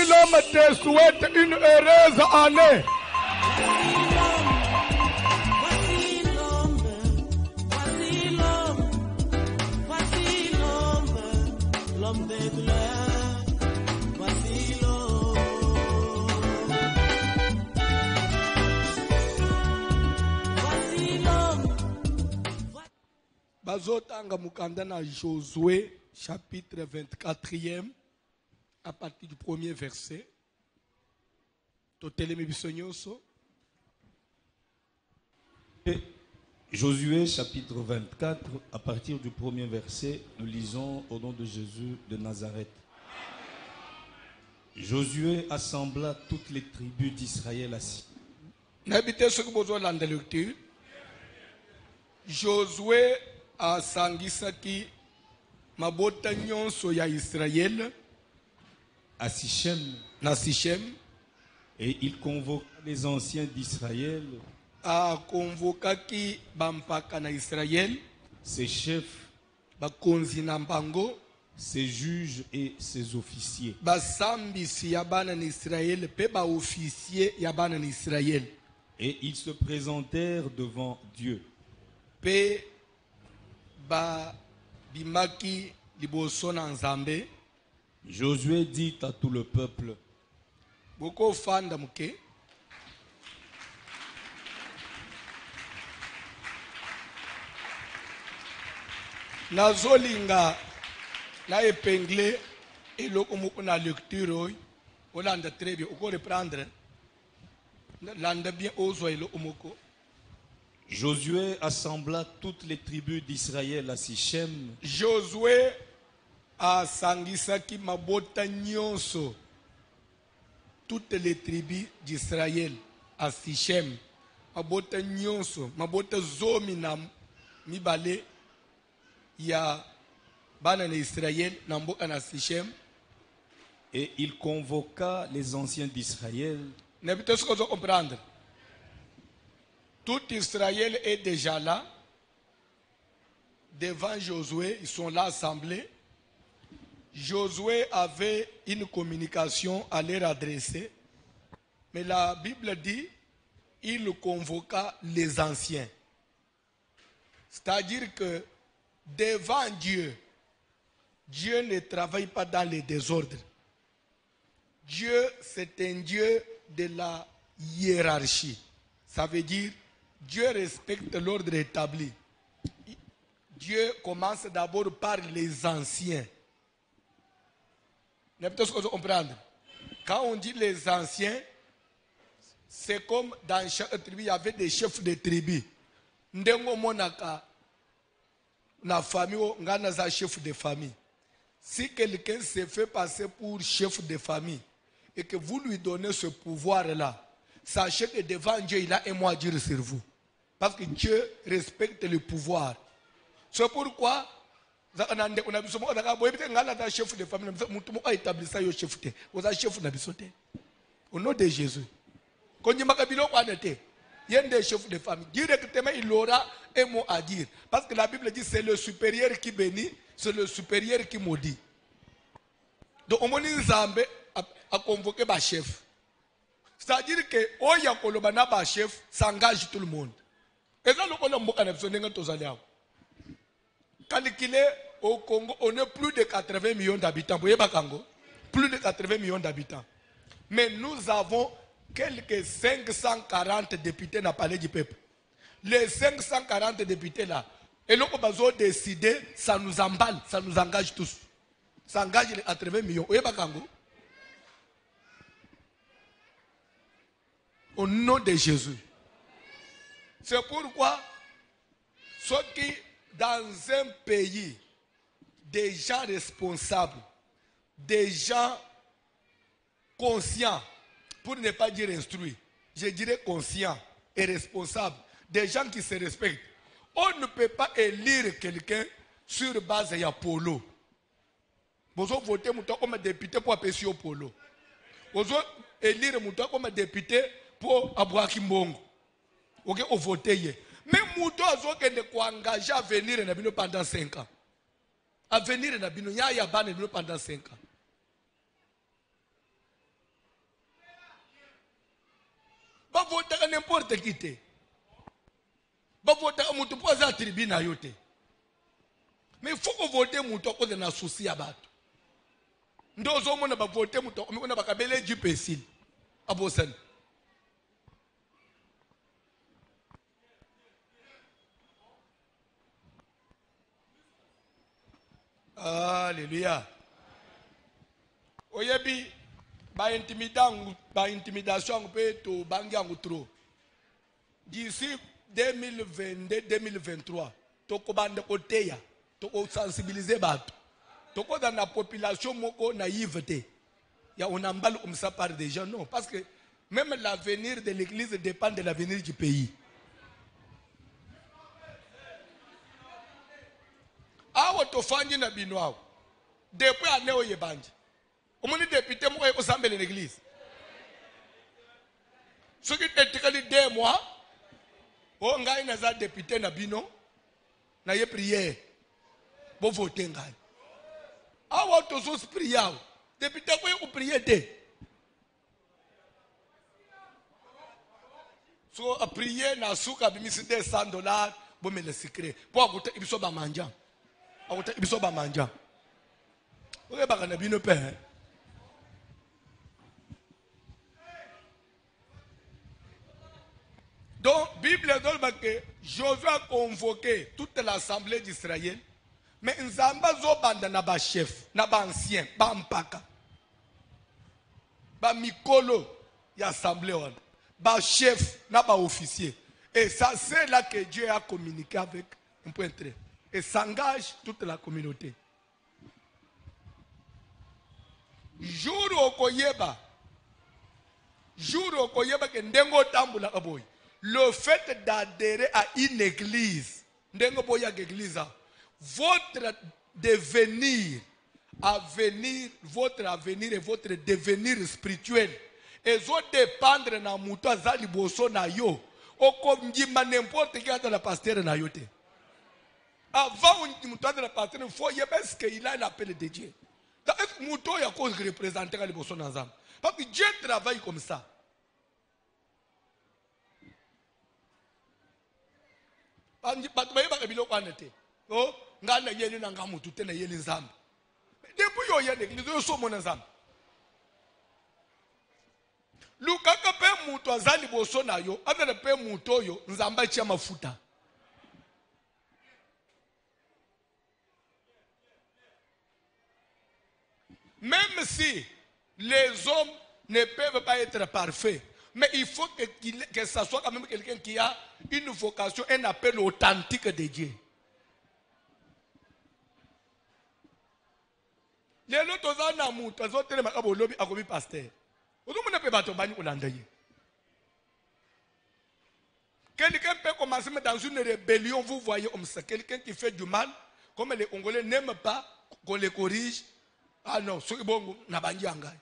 l'homme te souhaite une heureuse année. L'homme des douleurs, voici l'homme. Voici l'homme. Bazotanga mukanda na Josué, chapitre 24e, à partir du premier verset. Totelemi bisonyoso. Josué chapitre 24, à partir du premier verset, nous lisons au nom de Jésus de Nazareth. Josué assembla toutes les tribus d'Israël assis. N'habitez ce que vous avez dans la lecture. Josué a sangisaki mabota nyonso ya Israël À Sichem, na Sichem et il convoqua les anciens d'Israël, a convokaki bampaka na Israël, ses chefs, bakonzi na mbango, ses juges et ses officiers. basambisi ya bana na Israël pe ba officier ya bana na Israël. Et ils se présentèrent devant Dieu. Pe ba bimaki liboso na Nzambe. Josué dit à tout le peuple, Boko fanda muke. Nazolinga na épinglé eloko moko na lecture oyo olanda très bien oko reprendre landa bien ozwa eloko moko. Josué assembla toutes les tribus d'Israël à Sichem, Josué asangisaki mabota nyonso toutes les tribus d'Israël à Sichem, mabota nyonso mabota zomi na mibale ya bana na Israël na mboka na Sichem. et il convoqua les anciens d'Israël, N'habitez ce qu'on doit comprendre. Tout Israël est déjà là. Devant Josué, ils sont là assemblés. Josué avait une communication à leur adresser. Mais la Bible dit, il convoqua les anciens. C'est-à-dire que devant Dieu, Dieu ne travaille pas dans les désordres. Dieu, c'est un Dieu de la hiérarchie. Ça veut dire, Dieu respecte l'ordre établi. Dieu commence d'abord par les anciens. N'importe ce qu'on doit comprendre. Quand on dit les anciens, c'est comme dans chaque tribu, il y avait des chefs de tribu. Ndengo monaka na famille, on a chef de famille. Si quelqu'un se fait passer pour chef de famille et que vous lui donnez ce pouvoir-là, sachez que devant Dieu, il a un mot à dire sur vous. Parce que Dieu respecte le pouvoir. C'est pourquoi, chef de famille, au nom de Jésus. Quand il y a des chefs de famille, directement il aura un mot à dire. Parce que la Bible dit c'est le supérieur qui bénit, c'est le supérieur qui maudit. Donc, on a convoqué le chef. C'est-à-dire que Oya Kolobana ba chef, ça engage tout le monde. Et ça, calculé au Congo, on est plus de 80 millions d'habitants. Vous voyez, plus de 80 millions d'habitants. Mais nous avons quelques 540 députés dans le palais du peuple. Les 540 députés là, et nous avons décidé, ça nous emballe, ça nous engage tous. Ça engage les 80 millions. Vous voyez, au nom de Jésus. C'est pourquoi ceux qui, dans un pays, des gens responsables, des gens conscients, pour ne pas dire instruits, je dirais conscients et responsables, des gens qui se respectent, on ne peut pas élire quelqu'un sur base de polo. Vous avez voté comme député pour appeler au polo. Vous avez élire comme député pour Abouaki Mbongo. Vous avez voté. Mais Mouto a engagé à venir pendant 5 ans. À venir pendant 5 ans. votaka n'importe qui te bavotaka mutu mpo aza tribu na yo te mais il faut vote mutu akoza na susi ya bato nde ozomona bavote mutu akomikona bakabela ejipe esili abosani Alléluia. Oyebi ba intimidation peut to bangi trop. D'ici 2022-2023, toko bande koteya, toko sensibiliser bato. Toko dans la population moko naïveté. Ya on emballe comme ça par des gens non parce que même l'avenir de l'église dépend de l'avenir du pays. Awo tofanyi na bino awo depuis ane oye banji omoni député mo ko sambele l'église soki etikali 2 mois o ngai na za député na bino na ye prière bo voter ngai awo tozo prier awo député ko prier te so a prier na suka bimisi $100 bo me le secret po akuta ibiso ba manja akuta ibiso ba manja oye baka na bino pe donc Bible dit que Josué a convoqué toute l'assemblée d'Israël mais nzamba zo banda na ba chef na ba ancien ba mpaka ba mikolo ya assemblée wana ba chef na ba officier et ça c'est là que Dieu a communiqué avec un point très et s'engage toute la communauté. Jour okoyeba ke ndengo tambula aboy. Le fait d'adhérer à une église, ndengo boya église, votre devenir, votre avenir et votre devenir spirituel, et zo dépendre na muto azali boso na yo, okomjima n'importe qui dans la pasteur na yo te. Avant de la partie, il faut parce qu'il a l'appel de Dieu. Mouton y a cause de représenter les personnes ensemble. Parce que Dieu travaille comme ça. Depuis même si les hommes ne peuvent pas être parfaits, mais il faut que ça soit quand même quelqu'un qui a une vocation, un appel authentique de Dieu. Les autres pasteur. Quelqu'un peut commencer dans une rébellion, vous voyez comme ça. Quelqu'un qui fait du mal, comme les Congolais n'aiment pas qu'on les corrige. Ah non, ce qui bon na banjanga.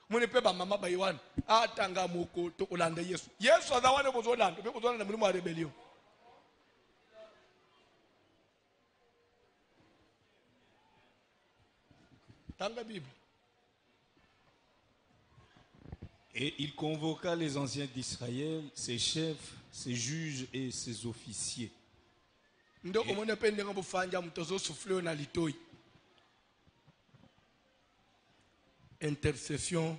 Mon pe ba mama ba yiwan. Ah tanga moko to olanda Yesu. Yesu azawane bozolanda, be bozolanda muri mo rebellion. Tanga Bible. Et il convoqua les anciens d'Israël, ses chefs, ses juges et ses officiers. Ndo omone pe ndenga bufanja mtozo souffler na litoi. Intercession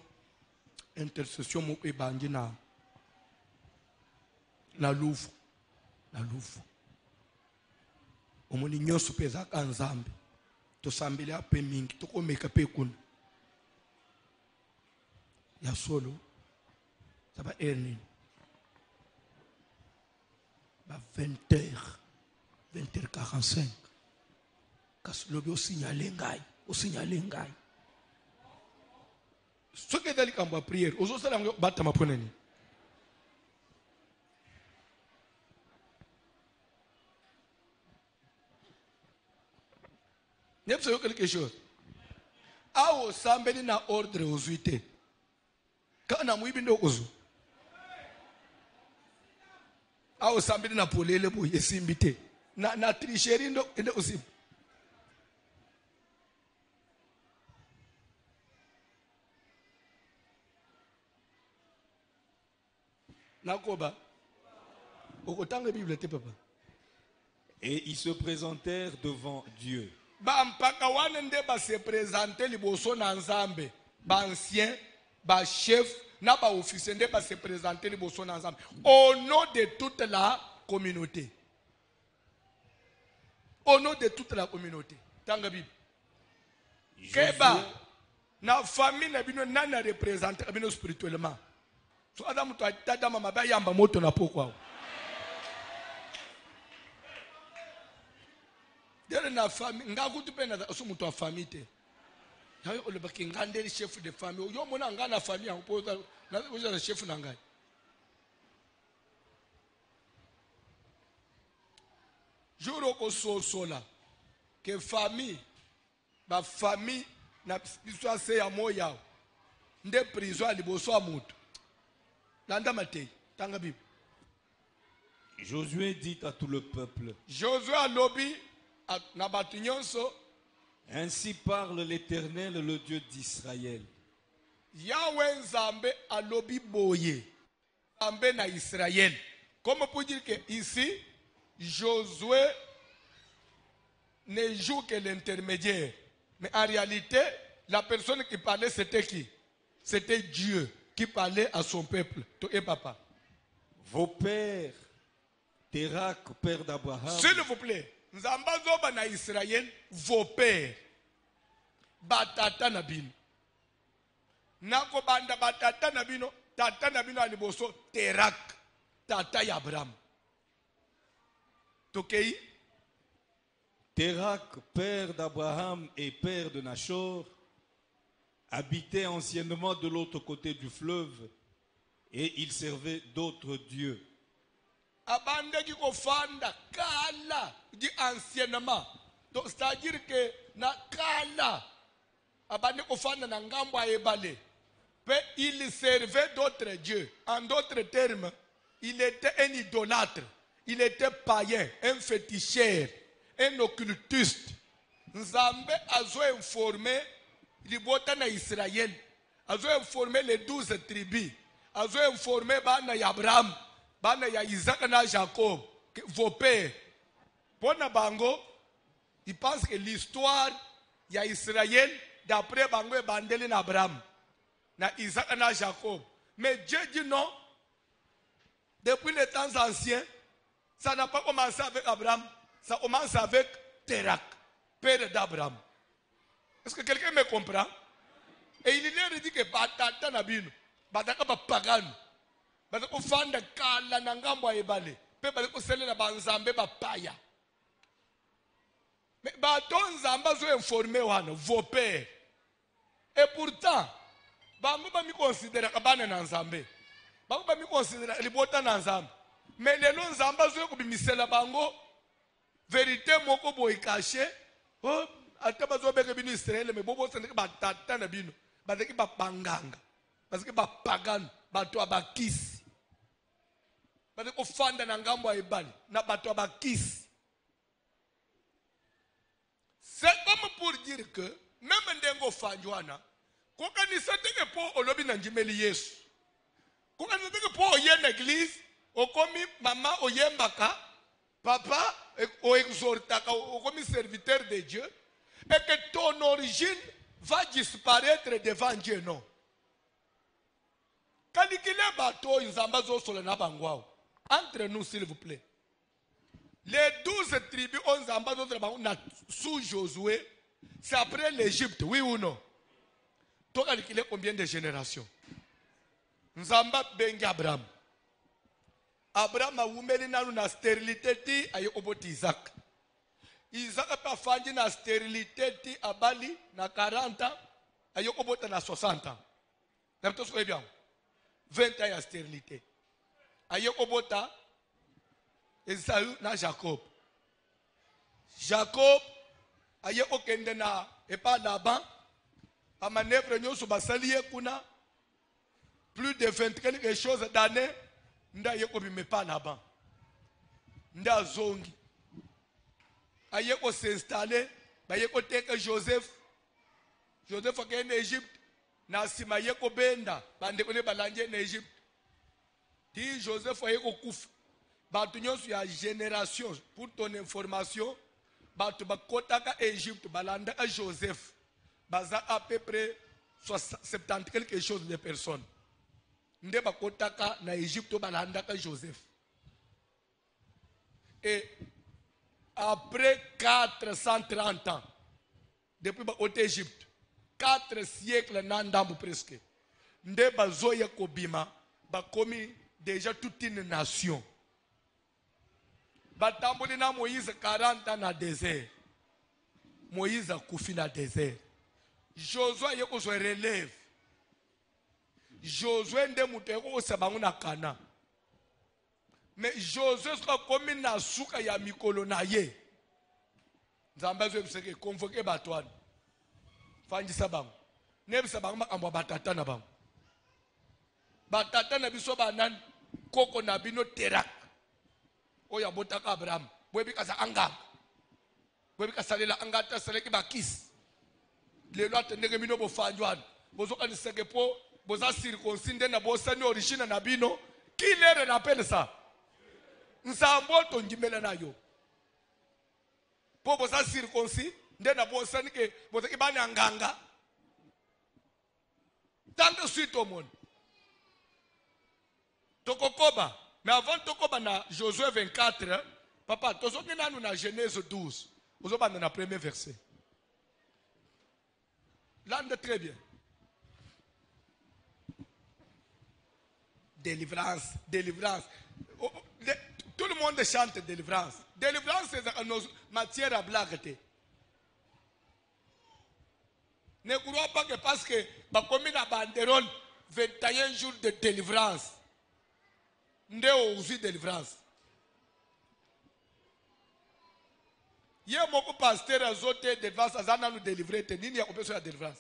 mo ebangi na Louvre omoni nyoso peza kanzambe to sambele ape mingi to komeka pe kuna ya solo saba erni ba 20h45 kaslobi osignale ngai ce qui est dans la prière, aujourd'hui c'est la bataille maponeni. N'est-ce pas quelque chose? Ah, au sambeli na ordre aux huités. Quand on a mouillé bindo ozu. Ah, au sambeli na polele boy esimbité. Na tricherie ndo ende aussi. Nakoba. Okotanga Bible te papa. Et ils se présentèrent devant Dieu. Ba mpaka wana nde ba se présenter liboso na Nzambe. Ba ancien, ba chef, na ba officier nde ba se présenter liboso na Nzambe. Au nom de toute la communauté. Au nom de toute la communauté. Tanga Bible. Keba na famille na bino nana représenter bino spirituellement. So Adam to atada mama ba yamba moto na pokwa. Dere na famille ngakuti pena so mutu wa famille te. Hayo ole bakingande chef de famille. Yo mona ngana famille en poza na uza chef na ngai. Juro ko sola que famille ba famille na histoire se ya moya nde prison liboso a mutu. Landa matei tanga Bible. Josué dit à tout le peuple. Josué a lobi na batu nyonso. Ainsi parle l'Éternel, le Dieu d'Israël. Yahweh Nzambe a lobi boye. Nzambe na Israël. Comme pour dire que ici, Josué ne joue que l'intermédiaire. Mais en réalité, la personne qui parlait, c'était qui? C'était Dieu qui parlait à son peuple. Toi et papa. Vos pères, Térak, père d'Abraham, S'il vous plaît, Nzamba zoba na Israël, vos pères, batata na bino. Nako banda batata na bino, tata na bino aliboso, Térak, tata ya Abraham. Tokei? Térak, père d'Abraham et père de Nachor, habitait anciennement de l'autre côté du fleuve et il servait d'autres dieux. Abande qui kofanda kala dit anciennement. Donc c'est-à-dire que na kala abande kofanda na ngambo ebale. Mais il servait d'autres dieux. En d'autres termes, il était un idolâtre, il était païen, un féticheur, un occultiste. Nzambe azo informé libota na Israël, azo informé les 12 tribus, azo informé bana ya Abraham, bana ya Isaac na Jacob, vos pères. Pona bango, ils pensent que l'histoire ya Israël d'après bango et bandeli na Abraham, na Isaac na Jacob. Mais Dieu dit non. Depuis les temps anciens, ça n'a pas commencé avec Abraham, ça commence avec Térak, père d'Abraham. Est-ce que quelqu'un me comprend? Et il leur dit que batata na bino, bataka ba pagano, batako fanda kala na ngambo ebale, pe batako selela ba nzambe ba paya. Mais baton nzamba zo informé wana vos pères. Et pourtant, bango ba mi considérer kabana na nzambe. Bango ba mi considérer libota na nzambe. Mais lelo nzamba zo ko bimisela bango vérité moko boy caché. Oh, ataba zo beke bino Israël mais bobo sende ba tata na bino. Bazaki ba banganga. Bazaki ba pagano, bato abakisi. Bazaki ofanda na ngambo ebali na bato abakisi. C'est comme pour dire que même ndengo fanjwana koka ni sateke po olobi na njimeli Yesu. Koka ni sateke po oye na église, okomi mama oyembaka, papa o exhortaka, okomi serviteur de Dieu et que ton origine va disparaître devant Dieu, non. Kalikile bato nzamba zo solo na bangwao. Entre nous s'il vous plaît. Les 12 tribus ont nzamba zo sous Josué, c'est après l'Égypte, oui ou non? Tu as calculé combien de générations? Nzamba bengi Abraham. Abraham a oumeli nanu na stérilité ti aye oboti Isaac. Isaac a pas fandi na stérilité ti abali na 40 ans aye obota na 60 ans. Na mtoso ko bien. 20 ans ya stérilité. Aye obota Esaü na Jacob. Jacob aye okende na epa Laban. A manœuvre nyoso basaliye kuna plus de 20 quelque chose d'années nda yeko bimepa Laban. Nda zongi. Ayeko s'installer, bayeko teke Joseph. Joseph akende Égypte na sima yeko benda bande kone balanje na Égypte. Ti Joseph aye kokufa. Batu nyonso ya génération, pour ton information, batu bakotaka Égypte balandaka Joseph. Baza à peu près 70 quelque chose de personnes. Nde bakotaka na Égypte balandaka Joseph. Et après 430 ans, depuis bakote Égypte, 4 siècles nandambu presque. Nde bazoya kobima, bakomi déjà toute une nation. Batamboli na Moïse 40 ans na désert. Moïse a koufi na désert. Josué yeko so relève. Josué nde muteko osabangu na Kana. Mais Josué soka komi na suka ya mikolo na ye. Nzamba zo biseke convoquer batwana. Fandisa bangu. Nebisa bangu makambo batata na bangu. Batata na biso banan koko na bino terak. Oya botaka Abraham. Bwebi kasa angam. Bwebi kasa lela angata seleki bakis. Lelo atendeke bino bofanjwana. Bozoka niseke po boza circoncide na bosani origine na bino. Qui leur rappelle ça? Nsambo tongimela na yo. Po boza circoncis nde na bosani ke bozaki bani anganga. Tant de suite au monde. Tokokoba. Mais avant tokoba na Josué 24, papa, tozoki nanu na Genèse 12. Ozoba na premier verset. L'ande très bien. Délivrance, délivrance. Tout le monde chante délivrance. Délivrance, c'est nos matières à blague. Ne crois pas que parce que bakomi na banderole 21 jours de délivrance. Nde aussi délivrance. Yé moko pasteur azote délivrance azana nous délivrer te nini ya kopeso ya délivrance.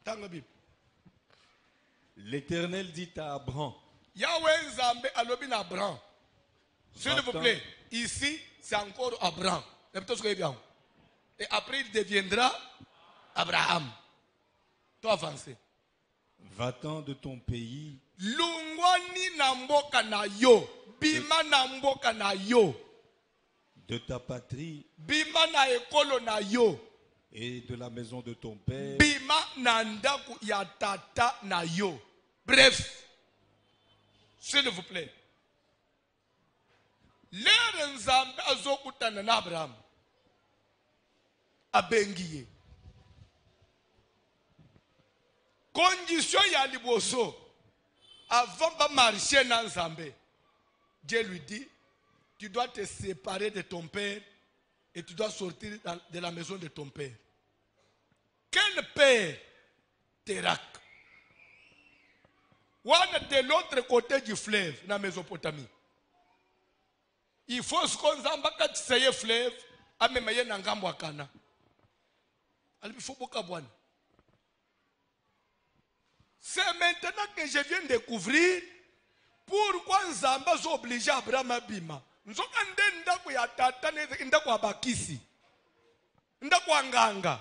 Tanga Bible. L'Éternel dit à Abraham. Yahweh Nzambe alobi na Abraham. S'il vous plaît, ici c'est encore Abraham. Et après il deviendra Abraham. Toi avancez. Va-t'en de ton pays. Lungwani na mboka na yo. Bima na mboka na yo. De ta patrie. Bima na ekolo na yo. Et de la maison de ton père. Bima na ndaku ya tata na yo. Bref. S'il vous plaît. Lere Nzambe azokutana na Abraham. Abengiye. Condition ya liboso. Avant de marcher dans Nzambe. Dieu lui dit, tu dois te séparer de ton père et tu dois sortir de la maison de ton père. Quel père? Térak. Wana de l'autre côté du fleuve, dans la Mésopotamie. Il faut ce qu'on zambaka tseye fleuve, amemaye na ngambo akana. Il faut beaucoup boire. C'est maintenant que je viens de découvrir pourquoi Nzamba zo obligé Abraham abima. Nzoka nde ndako ya tata neze ndako abakisi. Ndako anganga.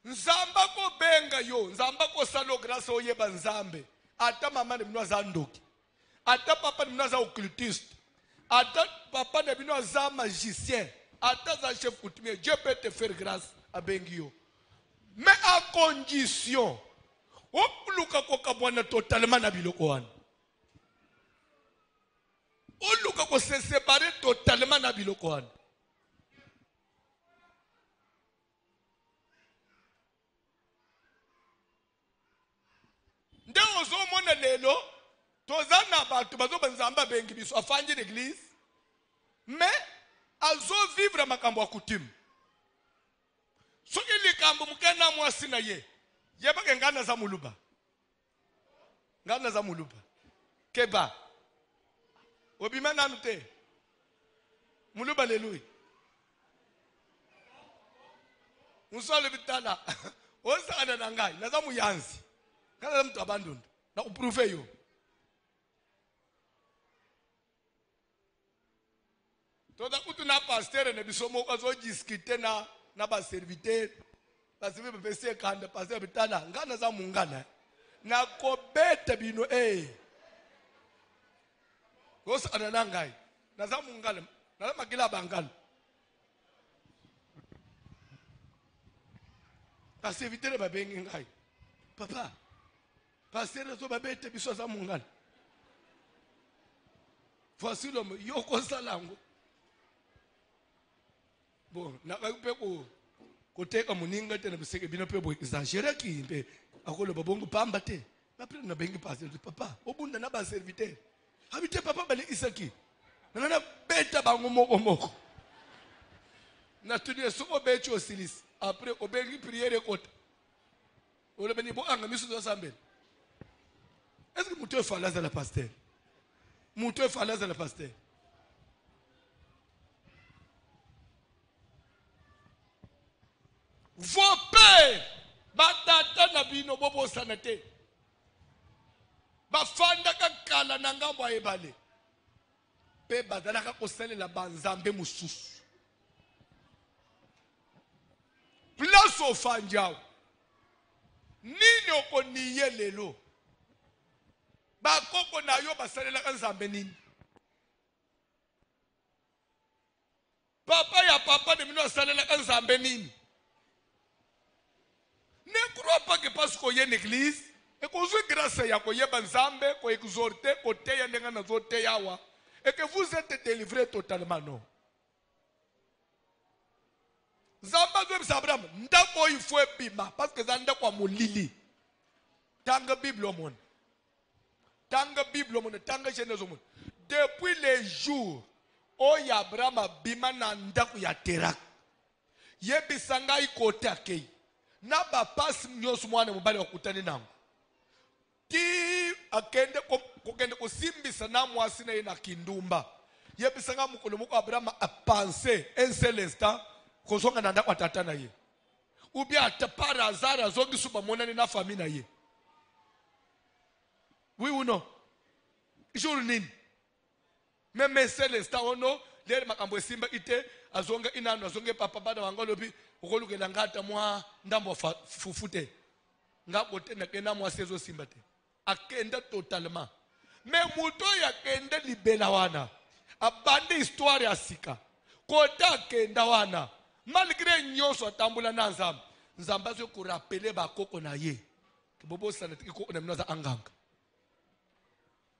Nzamba ko benga yo, Nzamba ko salo grâce oyeba Nzambe. Ata mama ne bino za ndoki. Ata papa ne bino za occultiste. Ata papa ne bino za magicien. Ata za chef coutumier. Dieu peut te faire grâce à Bengio. Mais à condition Oluka ko kabwana totalement na biloko wana. Oluka ko se séparer totalement na biloko wana. Nde ozo mona lelo tozana batu bazo banzamba bengi biso afanji l'église mais azo vivre makambo ya coutume. Soki likambo mukena mwasi na ye. Yebake ngana za muluba. Ngana za muluba. Keba. Obima nanu te. Muluba lelui. Musole bitana. Osa ana nangai. Naza muyanzi. Kana mtu abandoned. Na uprove yo. Toda kutu na pasteur ne bisomo azo discuter na ba serviteur. basibe bese khanda base bitala ngana za mungana na kobeta bino Gosa ananangai na za mungana na makila bangala base vitere babengi ngai papa passer zo babete biso za mungana voici l'homme yoko salango bon na ka pe ko teka muninga tena biseke bino pe bo exagere ki mpe akolo babongo pamba te ba pre na bengi passer papa obunda na ba serviteur habite papa bale isaki na beta bango moko na tudie suko becho osilis après obengi prière kota ole beni bo anga misu zo sambel est-ce que muto fala za la pasteur muto fala za la pasteur vos pères batata na bino bobo sanate bafanda ka kala na ngambo ayebale pe bazala ka kosalela banzambe mususu place ofanjao nini okoniye lelo bakoko na yo basalela ka nzambe nini papa ya papa de mino asalela ka nzambe nini ne crois pas que parce qu'on y a une église et qu'on soit grâce à Yakoyeba Nzambe, qu'on exhorte, qu'on teya nenga na zo teyawa et que vous êtes délivrés totalement non. Zamba zo Abraham ndako ifwe bima parce que zanda kwa mulili. Tanga Bible au monde. Tanga Bible au monde, tanga Genèse au monde. Depuis les jours où Abraham bima na ndako ya Terak. Yebisanga ikote akei. Na ba pass nyosu mwana mubali wakutani nangu ti akende kokende kusimbisa na mwasi na ina kindumba yebisanga mukolo muko Abraham a penser un seul instant kozonga nanda kwa tata na ye ubia atapara azara zongi suba monani na famille na ye oui ou non jour nini même un seul instant ono lere makambo simba ite azonga inano azonge papa bada wangolobi ukolukela ngata mwa ndambo fufute ngabote na kena mwa sezo simbate akenda totalement mais muto ya kenda libela wana abande histoire ya sika kota akenda wana malgré nyoso atambula na nzamba nzamba zo ko rappeler bakoko na ye bobo sana tiko na mnaza anganga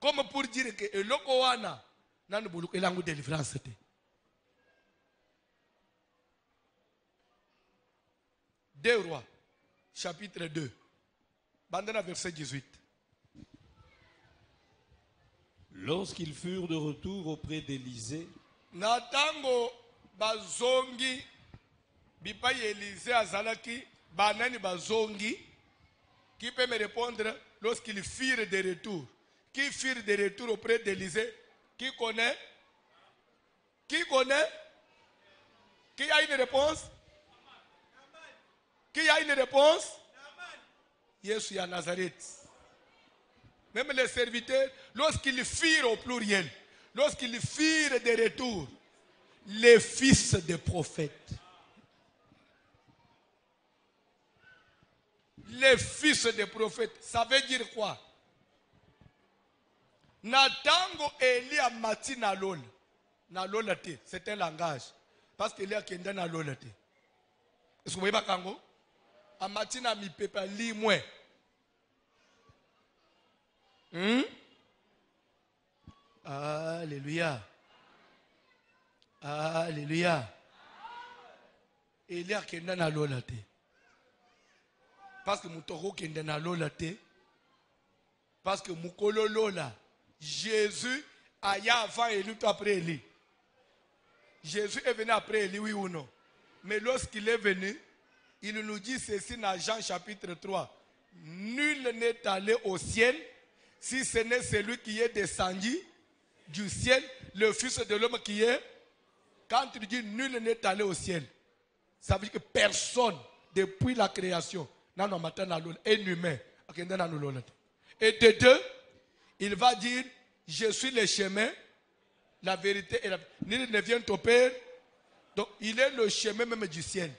comme pour dire que eloko wana nanu bulukela ngu délivrance te. 2 Rois, chapitre 2, bandana verset 18. Lorsqu'ils furent de retour auprès d'Élisée, Natango bazongi bipa Élisée azalaki banani bazongi. Qui peut me répondre lorsqu'ils firent de retour? Qui firent de retour auprès d'Élisée? Qui connaît? Qui connaît? Qui a une réponse? Qui a une réponse? Jésus à Nazareth. Même les serviteurs, lorsqu'ils firent au pluriel, lorsqu'ils firent de retour, les fils des prophètes. Les fils des prophètes, ça veut dire quoi? Natango Elia mati na lol. Na lolate, c'est un langage. Parce qu'il y a quelqu'un na lolate. Est-ce que vous voyez pas Kango? Amatina mi pepa li mwe. Alléluia. Alléluia. Elia kenda na lolate. Parce que mutoko kenda na lolate. Parce que mukolo lola. Jésus aya avant Élie tout après Élie. Jésus est venu après Élie, oui ou non? Mais lorsqu'il est venu, il nous dit ceci dans Jean chapitre 3. Nul n'est allé au ciel si ce n'est celui qui est descendu du ciel, le Fils de l'homme qui est. Quand il dit nul n'est allé au ciel, ça veut dire que personne, depuis la création, un humain, et de deux, il va dire, je suis le chemin, la vérité et la vie. Nul ne vient au Père. Donc il est le chemin même du ciel.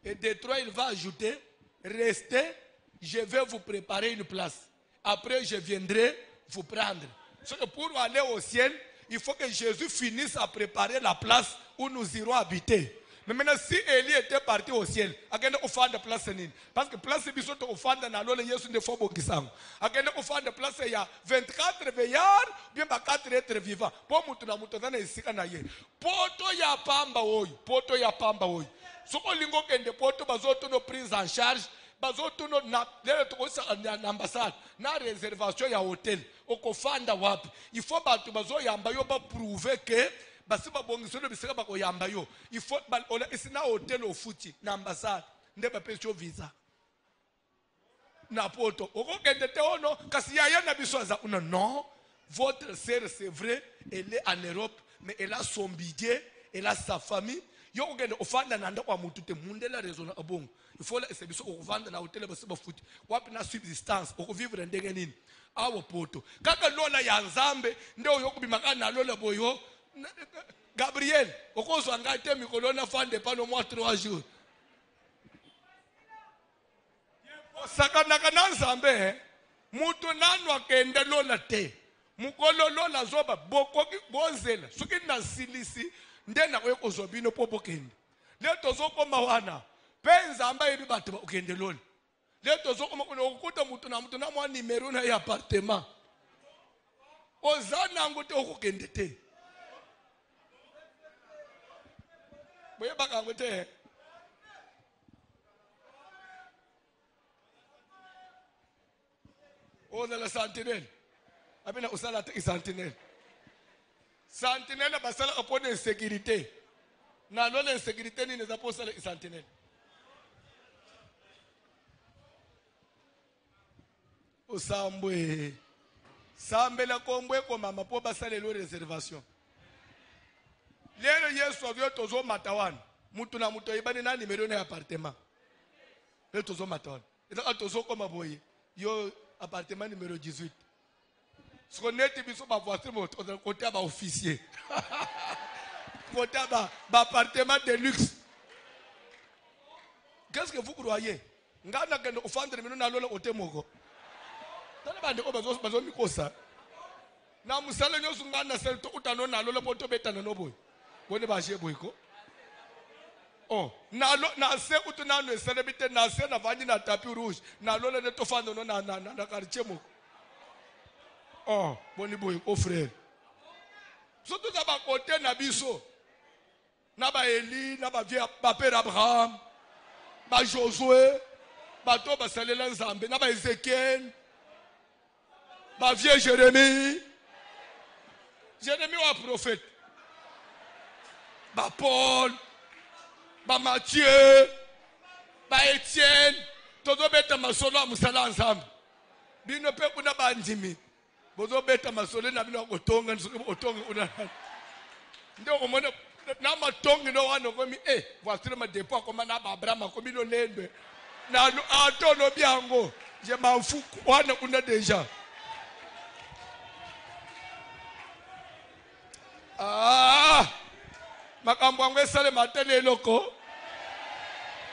Et de 3, il va ajouter, restez, je vais vous préparer une place. Après, je viendrai vous prendre. Parce que pour aller au ciel, il faut que Jésus finisse à préparer la place où nous irons habiter. Mais maintenant, si Élie était parti au ciel, il y a une place. Parce que place est au fond de la loi, il y a une fois Il y a une place, il y a 24 veillards, bien 4 êtres vivants. Pour nous, nous ici. Poto ya pamba oy, poto ya pamba oy. Ce qu'on lingo kende poto bazoto no prise en charge, bazoto no na ambassade, na réservation ya hôtel, okofanda wapi. Il faut batu bazo yamba yo ba prouver que basi babongisolo biseka bako yamba yo. Il faut ola isina hôtel ofuti na ambassade, nde ba pesho visa. Na poto, oko kende te ono kasi ya na biswaza una non, votre sœur c'est vrai, elle est en Europe. Mais elle a son budget, elle a sa famille. Il faut que la raison bon. Il faut que vous vendre na hôtel basi ba foot. Wapi na subsistance, on vivre ndenge nini. Awo poto. Kaka lola ya Nzambe ndio yokubimaka na lola boyo. Gabriel, okozo angate mikolo na fande pa no moins 3 jours. Sakana kana Nzambe, mutu nanu akende lola te. Mukolo lola zoba bokoki bozela suki na silisi ndena kwe kozobino popokende leto zokoma wana penza ambaye bibatu okende lola leto zokoma ukuta mutu na mwa numero na ya appartement ozana ngote okukende te boye baka ngote oza la sentinelle abina usala te sentinelle. Sentinelle basala apone insécurité. Na lola insécurité ni neza posala sentinelle. Osambwe. Sambela kombwe ko mama po basala lo réservation. Lelo Yesu avyo tozo matawana. Mutu na mutu ibani na numéro na appartement. Lelo tozo matawana. Eza tozo koma boye. Yo appartement numéro 18. Ce qu'on est biso ba voiture côté ba officier. Côté ba appartement de luxe. Qu'est-ce que vous croyez? Ngana kende ofandre mino na lola otemoko. Tana bande ko bazo mikosa. Na musala nyosu ngana sel to utano na lola poto betana no boy. Bone ba je boy ko. Oh, na se utuna no celebrity na se na vanyi na tapis rouge. Na lola ne to fando no na quartier moko. Oh, boni boy, oh frère. Surtout dans ma côté, na biso. Na ba Eli, na ba père Abraham, ba Josué, ba to ba salela Nzambe, na ba Ézéchiel, ba vieux Jérémie. Jérémie wa prophète. Ba Paul, ba Matthieu, ba Étienne, todo beta masolo amusala Nzambe. Bino pe kuna ba ndimi. Bozo beta masole na bino otonga nsuke otonga una ndio komona na matonga no wana komi voiture ma dépôt koma na Abraham komi no lendwe na atono biango je m'en wana una déjà makambo yango esale matele eloko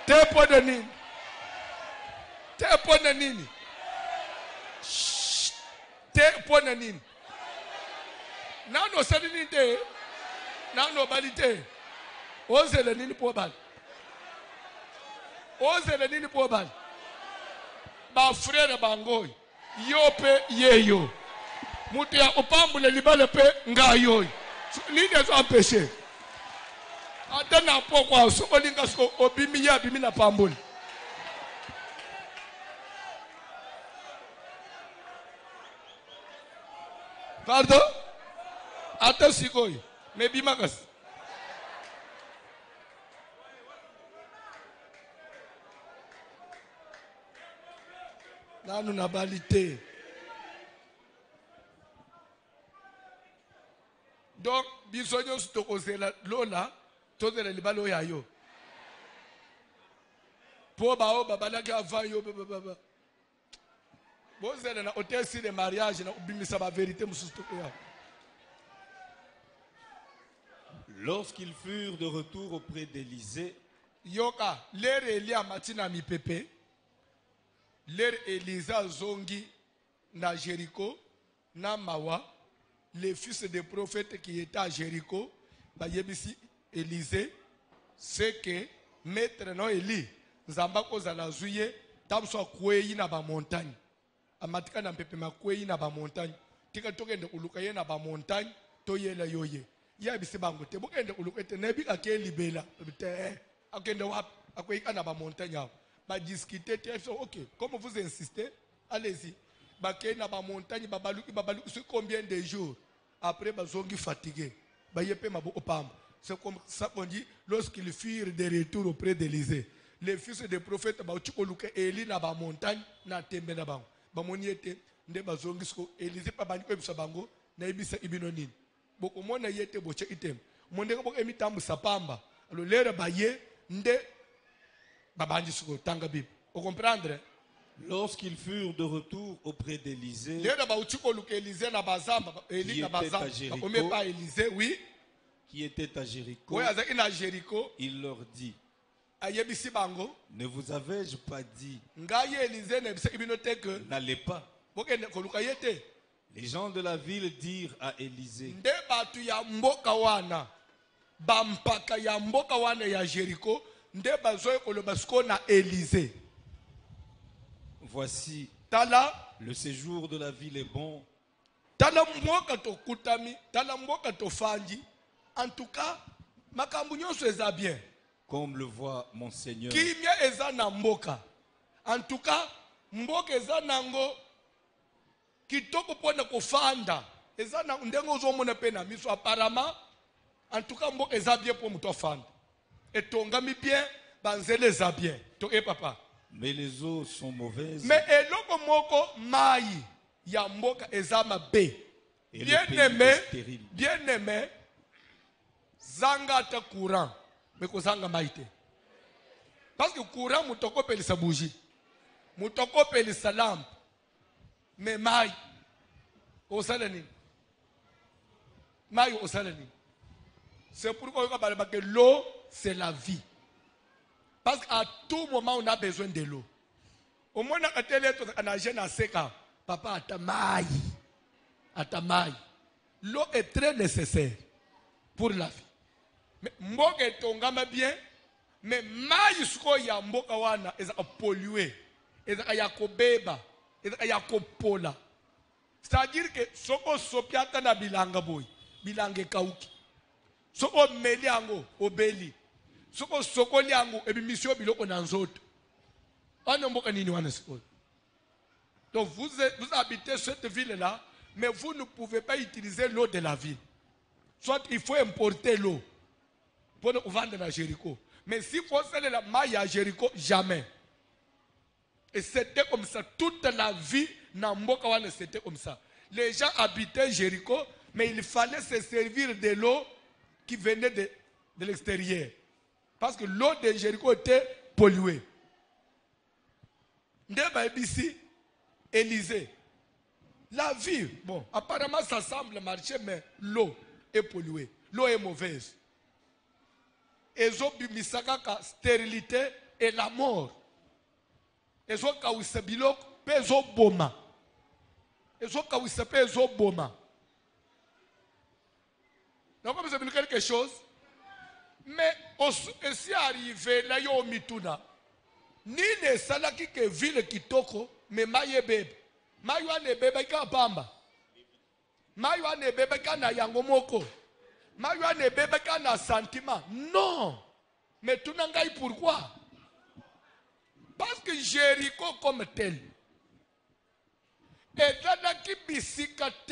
tepo de nini tepo de nini te pona nini nano sali nini te nano bali te ozele nini po bali ozele nini po bali ba frère bangoy yo pe yeyo mutu ya opambule libale pe ngayo nini ezo empêcher ata na pokwa sokolinga so obimi ya bimi na pambule. Pardon? Ata sikoi. Maybe magas. Nanu na balite. Donc, bisonyo stokozela lola, tozela libalo yayo. Po bao babalaki avant yo baba. Bozela na hôtel si de mariage na ubimisa ba vérité mususto ya. Lorsqu'ils furent de retour auprès d'Élisée, yoka l'air Elia matina mi pepe l'air Elisa zongi na Jéricho na mawa les fils des prophètes qui étaient à Jéricho ba yebisi Élisée c'est que maître no Eli nzamba ko za la zuye tamso kwei na ba montagne amatika na pepe makwei na ba montagne tika tokende kuluka ye na ba montagne toyela yoye ya bisi bango te bokende kuluka ete nebi ake libela te akende wap akwei na ba montagne ba discuter te OK comme vous insistez allez-y ba ke na ba montagne babaluki sur combien de jours après bazongi fatigué ba yepe mabo opamba. C'est comme ça qu'on dit lorsqu'ils furent de retour auprès d'Élisée. Les fils des prophètes ba uchikoluka Eli na ba montagne na tembe na bango. Ba moniete nde bazongi sko Élisée pa bani ko ebisa bango na ebisa ibino nini. Boko mona yete boche item. Monde ko emitambu sapamba. Alors l'air ba ye nde ba banji sko tanga bib. Vous comprendre? Lorsqu'ils furent de retour auprès d'Élisée, L'air ba uchikoluka Élisée na bazamba Eli na bazamba. On met pas Élisée, oui. qui était à Jéricho, Oui, azaki na Jéricho. il leur dit, Ayebisi bango. ne vous avais-je pas dit, Ngaye Élisée ne bisa ibino te que n'allez pas. bokende koluka yete. Les gens de la ville dirent à Élisée, Nde batu ya mboka wana bampaka ya mboka wana ya Jéricho nde bazoye koloba siko na Élisée. voici, Tala le séjour de la ville est bon, tala mboka tokutami, tala mboka tofanji. En tout cas, makambu nyonso eza bien. comme le voit mon Seigneur. Kimia eza na mboka. En tout cas, mboka eza nango kitoko pona kofanda. Eza na ndengo zomona pe na miso apparemment. En tout cas, mboka eza bien pour muto fanda. Et tongami bien, banzele eza bien. To papa. Mais les eaux sont mauvaises Mais eloko moko mai ya mboka eza mabe. et le Bien pays aimé, est stérile. bien aimé. Zanga ta courant, mais ko zanga maite. Parce que courant mutoko pelisa bougie. Mutoko pelisa lampe. Mais mai au salani. Mai au salani. C'est pourquoi on parle que l'eau c'est la vie. Parce qu'à tout moment on a besoin de l'eau. Au moins on a télé to na jeune seka. Papa atamai. Atamai. L'eau est très nécessaire pour la vie. Mais mboka etongama bien, mais mai suko ya mboka wana eza pollué, eza ya kobeba, eza ya kopola. C'est-à-dire que soko sopiata na bilanga boy, bilanga kauki. Soko meli yango obeli. Soko sokoli yango ebimisio biloko na nzoto. Ana mboka nini wana siko. Donc vous habitez cette ville-là, mais vous ne pouvez pas utiliser l'eau de la ville. Soit il faut importer l'eau pour nous vendre à Jéricho. Mais s'il faut celle la maille à Jéricho, jamais. Et c'était comme ça. Toute la vie, Nambokawane, c'était comme ça. Les gens habitaient Jéricho, mais il fallait se servir de l'eau qui venait de l'extérieur. Parce que l'eau de Jéricho était polluée. Ndeba ici, Élisée. La vie, bon, apparemment ça semble marcher, mais l'eau est polluée. L'eau est mauvaise. Ezo bimisaka stérilité et la mort. Ezo kawisa biloko pe ezo boma. Ezo kawisa pe ezo boma. Donc comme ça veut dire quelque chose. Mais si arrivé là yo mituna. Ni ne salaki ke ville kitoko mais maye bebe. Mayo ane bebe ka pamba. Mayo ane bebe ka na yango moko. Mayo ane bebe ka na sentiment. Non. Mais tout n'angaï pourquoi? Parce que Jéricho comme tel. Et là qui bisikate,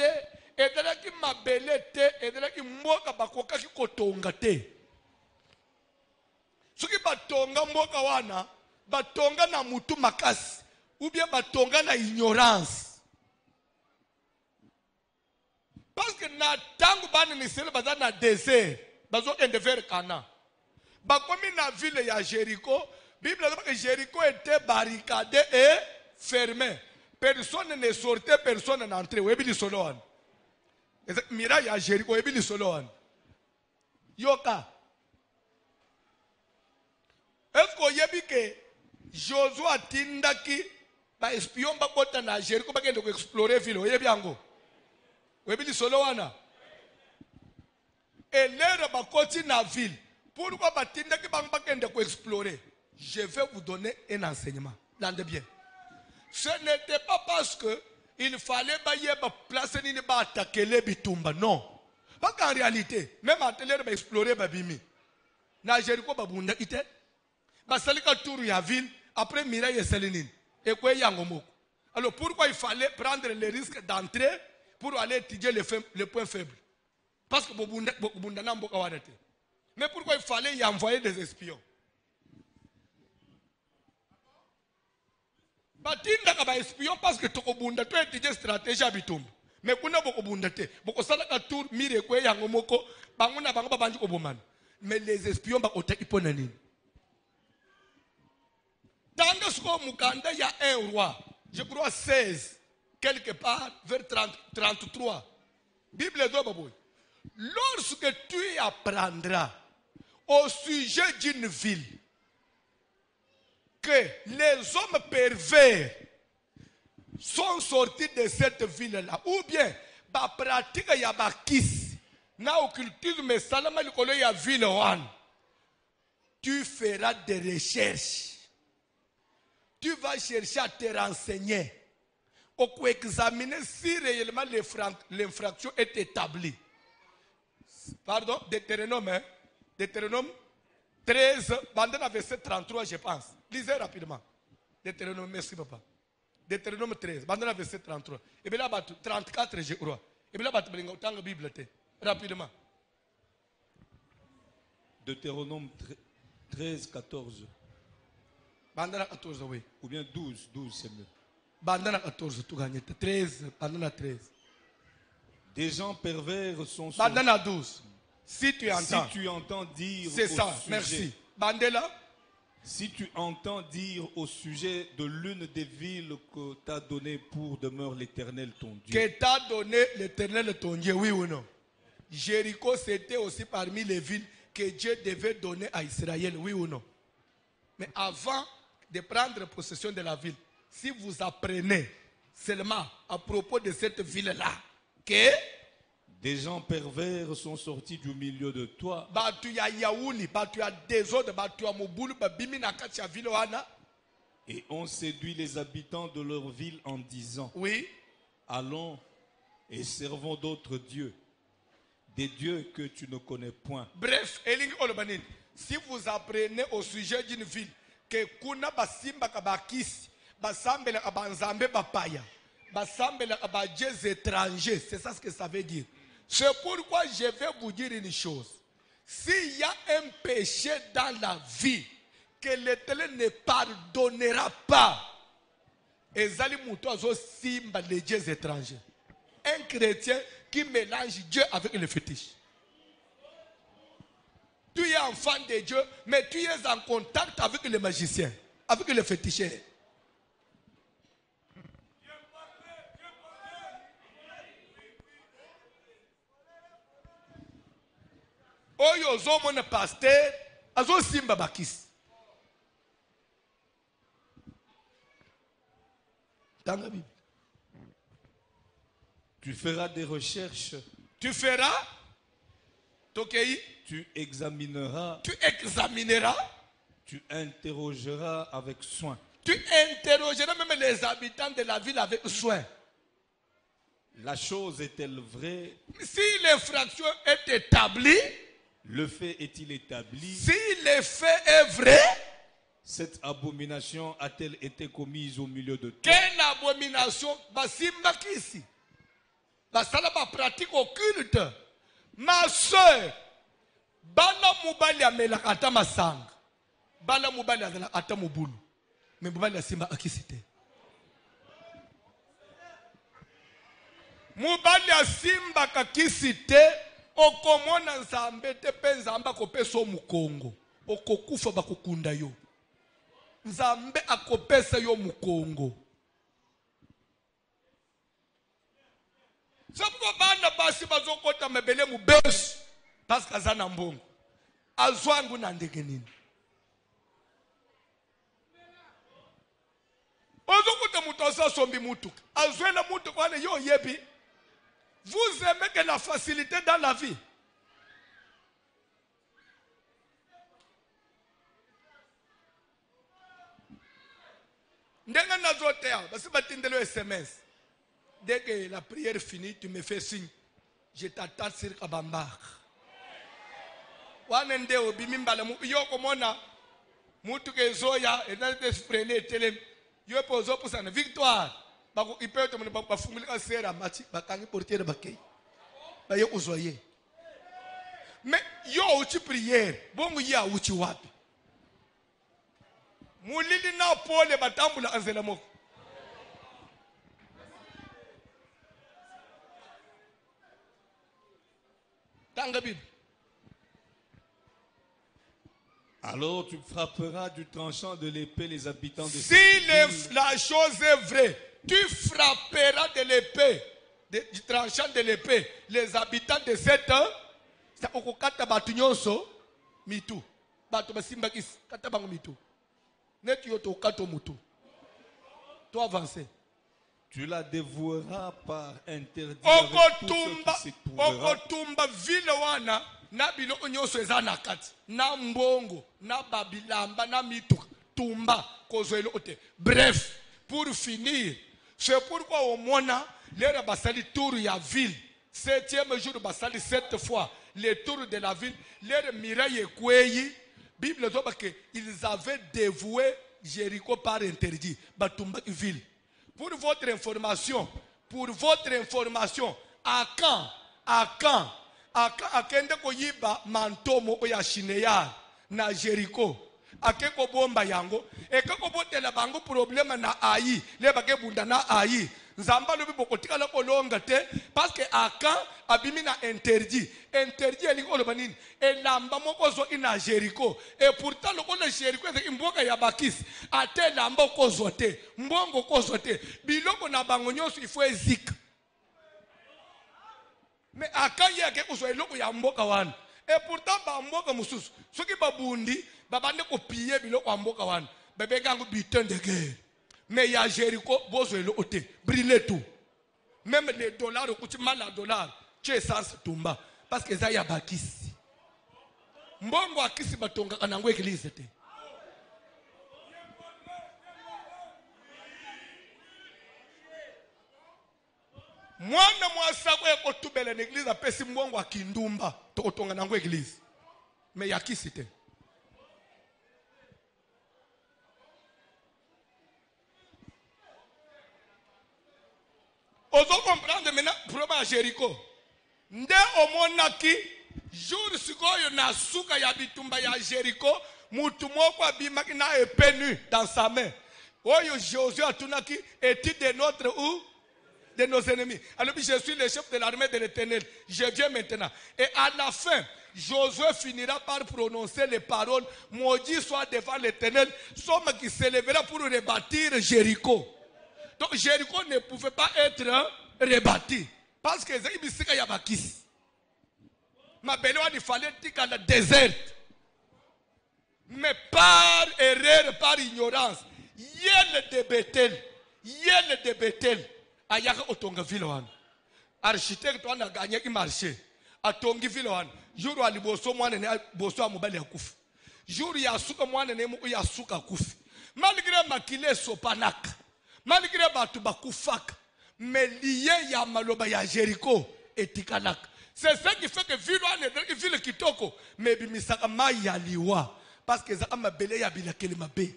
et là qui mabelete, et là qui mboka bakoka ki kotonga te. Ce qui batonga mboka wana, batonga na mutu makasi. Ou bien batonga na ignorance. Parce que na tangu bana ni sele baza na désert, bazo ende vers Cana. Bakomi na ville ya Jéricho, Bible dit que Jéricho était barricadé et fermé. Personne ne sortait, personne n'entrait. Webi li solo an. Mira ya Jéricho, webi li solo an. Yoka. Est-ce que oyebi ke Josué atindaki ba espion ba kota na Jericho ba kende ko explorer ville oyebi yango? Oyebi lisolo wana? Elere ba koti na ville. Pourquoi ba tindaki ba kende ko explorer? Je vais vous donner un enseignement. Landez bien. Ce n'était pas parce que il fallait placer ni ba attaquer les bitumba, non. Parce qu'en réalité, même à télé ba explorer ba bimi. Na Jericho ba bunda ite. Ba salika tour ya ville après Mirail et Selenine. Et quoi yangomo. Alors pourquoi il fallait prendre le risque d'entrer pour aller étudier les points faibles? Parce que bunda na mboka wadate. Mais pourquoi il fallait y envoyer des espions? Batinda ka ba espion parce que to bunda to étudier stratégie habitum. Mais kuna boko bunda te. Boko sala ka tour mire ko yango moko banguna bango banji ko bomana. Mais les espions ba otaki pona nini? Tandis qu'au Mukanda il y a un roi, je crois 16 quelque part vers 33. Bible de Baboui. Lorsque tu apprendras au sujet d'une ville que les hommes pervers sont sortis de cette ville-là, ou bien ba pratique ya ba kiss, na occultisme salama likolo ya ville one, tu feras des recherches. Tu vas chercher à te renseigner, pour examiner si réellement l'infraction est établie. Pardon, Deutéronome 13, bandana verset 33, je pense. Lisez rapidement. Deutéronome, merci papa. Deutéronome 13, bandana verset 33. Et bien là, 34, je crois. Et bien là, autant de Bible, rapidement. Deutéronome 13, 14. Bandana 14, oui. Ou bien 12 c'est mieux. Bandana 14, tout gagné. 13, bandana 13. Des gens pervers sont sur... Bandana 12. Si tu entends. Si tu entends dire c'est ça, sujet, merci. Bandela. Si tu entends dire au sujet de l'une des villes que t'a donné pour demeure l'Éternel ton Dieu. Que t'a donné l'Éternel ton Dieu, oui ou non? Jéricho, c'était aussi parmi les villes que Dieu devait donner à Israël, oui ou non? Mais avant de prendre possession de la ville, si vous apprenez seulement à propos de cette ville-là, que des gens pervers sont sortis du milieu de toi. Et ont séduit les habitants de leur ville en disant, oui, allons et servons d'autres dieux, des dieux que tu ne connais point. Bref, si vous apprenez au sujet d'une ville que kuna basimba kabakisi basambela abanzambe bapaya basambela abadjez étrangers, c'est ça ce que ça veut dire. C'est pourquoi je vais vous dire une chose. S'il y a un péché dans la vie que l'Éternel ne pardonnera pas, ezali muto azo simba les dieux étrangers. Un chrétien qui mélange Dieu avec le fétiche. Tu es enfant de Dieu, mais tu es en contact avec les magiciens, avec les féticheurs. Oyo zomona pasteur, azo simba bakis. Dans la Bible. Tu feras des recherches. Tu feras. Tokei. Tu examineras. Tu examineras. Tu interrogeras avec soin. Tu interrogeras même les habitants de la ville avec soin. La chose est-elle vraie? Si l'infraction est établie. Le fait est-il établi? Si le fait est vrai. Cette abomination a-t-elle été commise au milieu de toi? Quelle abomination? Basimba kisi. Basala ba pratique occulte. Ma soeur. Bala mubali amela ata masanga. Bala mubali azala ata mubulu. Mais mubali asimba akisite. Mubali asimba kakisite. Okomona nzambe te pe nzamba kopesa mukongo. Okokufa bakukunda yo. Nzambe akopesa yo mukongo. Sabuko bana basi bazokota mebele mubeshi. Parce que azana mbongo. Azwangu na ndege nini. osa sombi mutuk. Azwela mutuk wane yo yebi. Vous aimez que la facilité dans la vie. Ndenga nazotea, basi batindelo SMS. Dès que la prière finit, tu me fais signe. Je t'attends sur Kabambar. Wanende obimimbala mu yoko mona mutu ke zoya enate sprene tele yo pozo pusana victoire bako ipeto mun ba fumulika sera mati bakangi portiere bakay ba yo uzoye mais yo uchi prière bongo ya uchi wapi mulili na pole batambula anzela moko tanga bibi. Alors tu frapperas du tranchant de l'épée les habitants de Si cette ville. la chose est vraie, tu frapperas de l'épée, du tranchant de l'épée, les habitants de cette ça okokata batu nyonso mitu. Batu basimba kis kata bango mitu. Net yoto kato mutu. Toi avancer. Tu la dévoueras par interdit avec tous ceux qui s'y trouvera. Okotumba vile wana na bilo nyonso eza na kati na mbongo na babilamba na mitu tumba kozwelo ote. Bref, pour finir, c'est pourquoi au mona l'era basali tour ya ville. 7e jour basali 7 fois les tours de la ville, l'era miraille kweyi. Bible zoba que ils avaient dévoué Jéricho par interdit. Batumba ville. Pour votre information, à quand akende koyiba mantomo oya Shineya na Jéricho akeko bomba yango ekeko botela bango problème na ayi le bake bunda na ayi nzamba lobi bokotikala kolonga te parce que akan abimi na interdit eliko loba nini elamba moko zo ina Jéricho et pourtant lokona Jéricho eza mboka ya bakisi ate lamba kozwa te mbongo kozwa te biloko na bango nyonso il faut ezika. Mais akan yake kozwa eloko ya mboka wana et pourtant ba mboka mususu soki babundi babande ko piller biloko ya mboka wana bebekango butin de guerre. Mais il y a Jéricho, bozo ote, brûler tout. Même les dollars, tu mal à dollars, tu es sans tomba. Parce que ça y a bakisi. Mbongo akisi batonga kanango église te. Mwana mwasa kwa kotubele l'église apesi mbongo akindumba tokotonga nango église. Mais yakisi te. Ozo comprendre maintenant problème à Jéricho. Nde omonaki jour sikoyo na suka ya bitumba ya Jéricho mutu moko abimaki na épée dans sa main. Oyo Josué atunaki est-il de notre ou de nos ennemis. Alors je suis le chef de l'armée de l'Éternel. Je viens maintenant. Et à la fin, Josué finira par prononcer les paroles maudit soit devant l'Éternel, somme qui s'élèvera pour rebâtir Jéricho. Donc Jéricho ne pouvait pas être rebâti. Parce que il y a bakis. Ma belle, il fallait tika la désert. Mais par erreur, par ignorance, yel de Bethel, ayaka otonga ville. Architecte on a gagné qui marché. Atongi ville. Jour où ali boso mwana ne boso amubali akufi. Jour ya suka mwana ne mu ya suka akufi. Malgré makile sopanaka. Malgré batu bakufaka, mais lié ya maloba ya Jéricho etikalaka. C'est ça qui fait que ville kitoko, mais bimisaka mai ya liwa parce que zaka mabele ya bilakeli mabe.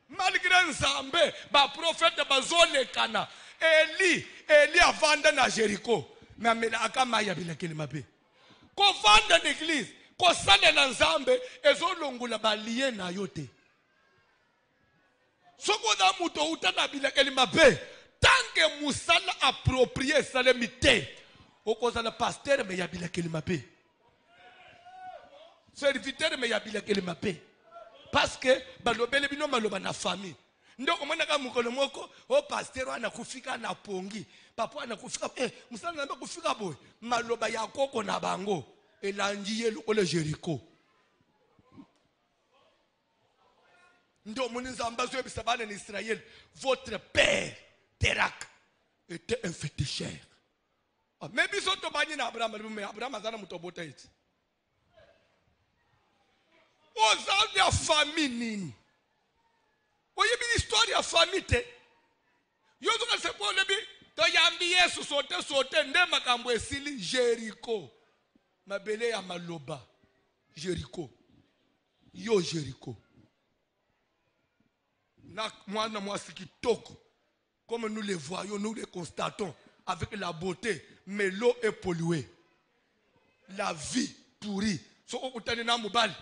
Malgré nzambe, ba prophète bazole kana, Eli avanda na Jéricho, mais amela aka mai ya bilakeli mabe. Ko vanda l'église, ko salela nzambe ezolongula ba lié na yote. Soko da muto utana bilakeli mabe tant que musala approprié salemite okoza la pasteur me ya bilakeli mabe serviteur me ya bilakeli mabe parce que balobele bino maloba na famille ndoko mwana ka mukolo moko o pasteur ana kufika na pongi papa ana kufika musala na kufika boy maloba ya koko na bango elangiye lokole Jéricho. ndo muni nzamba zoyebisa bana na Israël, votre père Terak était un féticheur. Mais biso to bani na Abraham, mais Abraham azana mutobota iti. Ozali ya famille nini? Oyebi l'histoire ya famille te. Yozo ka sepo lebi to yambi Yesu sote nde makambo esili Jericho. Mabele ya maloba Jericho. Yo Jericho. Na mwana mwasi kitoko. Comme nous les voyons, nous les constatons avec la beauté, mais l'eau est polluée. La vie pourrie. So utani na mubali,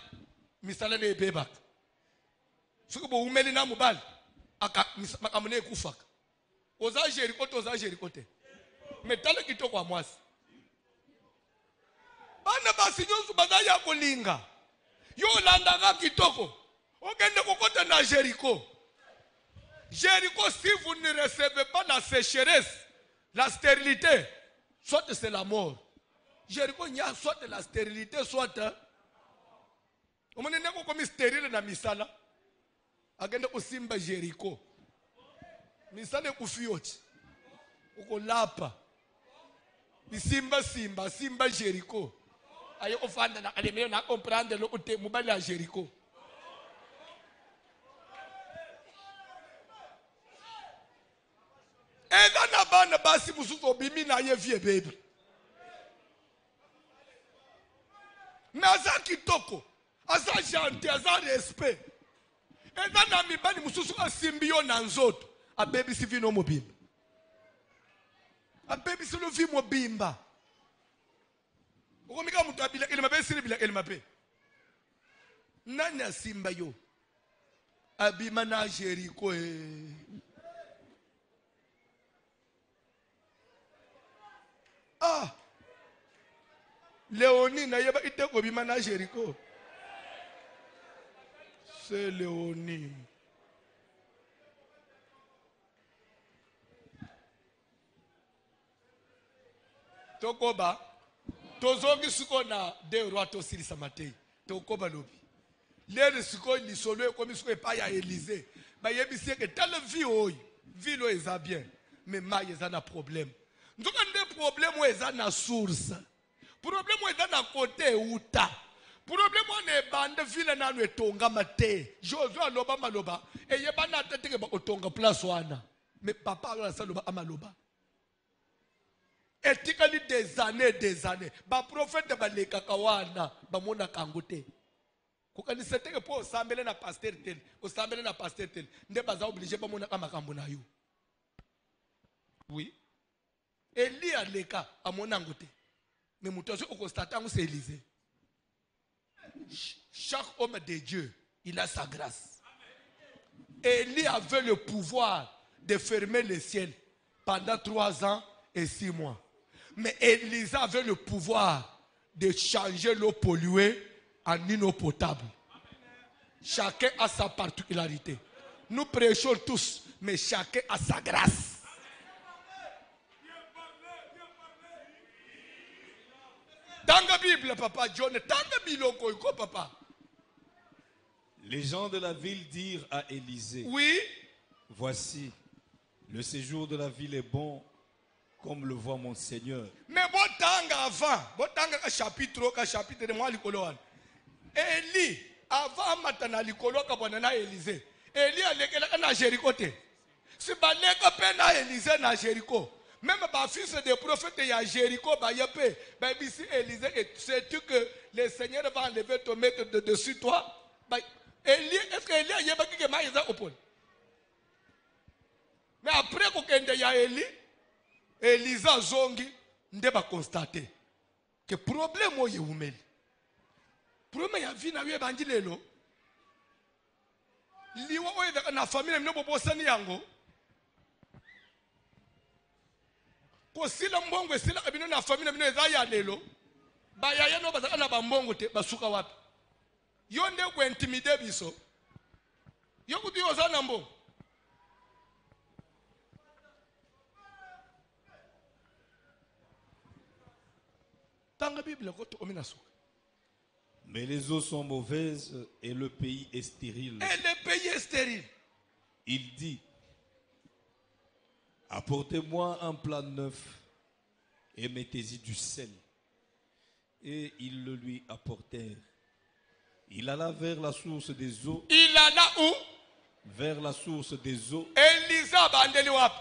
misala ne bebak. So ko umeli na mubali, aka makamune kufaka. Oza Jericho te. Metale kitoko wa mwasi. Bana basi nyonso bazaya kolinga. Yo landa ga kitoko. Okende kokota na Jericho. Jericho, si vous ne recevez pas la sécheresse, la stérilité, soit c'est la mort. Jericho, il y a soit la stérilité, soit. On est comme stérile dans misala. Agenda ko simba Jericho. Misala ko fioti. Ko lapa. Simba Jericho. Ayo ofanda na alemeo na comprendre lo te mobali à Jericho. Eza na bana basi mususu obimi na ye vie baby. Naza kitoko, aza gentil, aza respect. Eza na mibani mususu asimbio na nzoto, a baby si vino mobimba. A baby si lo vi mobimba. Okomika mutu abila ele mabe siri bila ele mabe. Nani asimba yo? Abima na Jericho Ah, Léonie n'a pas été comme Imana Jericho. C'est Léonie. Tokoba, tozongi suko na de roi tosili samatei. Tokoba lobi. Lere suko ni solo comme suko pa ya Élysée. Ba yebisi que telle vie oy, vie lo eza bien, mais ma eza na problème. Nous avons des problèmes où ils ont la source. Problème où ils ont la côté outa. Problème où ils ont des villes où ils ont mate. Josué aloba maloba. Et il y a pas na tête que ba otonga place wana. Mais papa la saloba amaloba. Etikali des années. Ba prophète ba le kakawana ba mona kangote. Kokani sete que pour sambele na pasteur tel, o sambele na pasteur tel. Nde baza obligé ba mona kamakambo na yo. Oui. Élie a le cas à mon angoté. Mais mon tour au constatant c'est Élisée. Chaque homme de Dieu, il a sa grâce. Élie avait le pouvoir de fermer le ciel pendant 3 ans et 6 mois. Mais Élisée avait le pouvoir de changer l'eau polluée en une eau potable. Chacun a sa particularité. Nous prêchons tous, mais chacun a sa grâce. Dans la Bible, papa John, dans la Bible, papa. Les gens de la ville dirent à Élisée, Oui. voici, le séjour de la ville est bon, comme le voit mon Seigneur. Mais botanga avant, botanga chapitre de moi likoloan. Élie, avant matana likolo ka bonana Élisée. Élie alekela na Jéricho te. Si baleka pe na Élisée na Jéricho. Même ma fils de prophète il y a Jéricho ba yepé. Ba bisi Élisée, sais-tu que le Seigneur va enlever ton maître de dessus toi? Ba Élie, est-ce que Élie yeba ki ke maïza opol? Mais après ko kende ya Élie, Elisa zongi nde ba constater que problème oye umeli. Problème ya vie na yo ebandi lelo. Liwa oye na famille mno bobosani yango. Ko sila mbongo sila kabino na famille mno eza ya lelo. Ba ya no bazaka na bambongo te basuka wapi. Yo nde ko intimider biso. Yo kudu yo za na mbongo. Dans la Bible, Mais les eaux sont mauvaises et le pays est stérile. Et le pays est stérile. Il dit, apportez-moi un plat neuf et mettez-y du sel. Et ils le lui apportèrent. Il alla vers la source des eaux. Il alla où? Vers la source des eaux. Elisa bandeli wapi?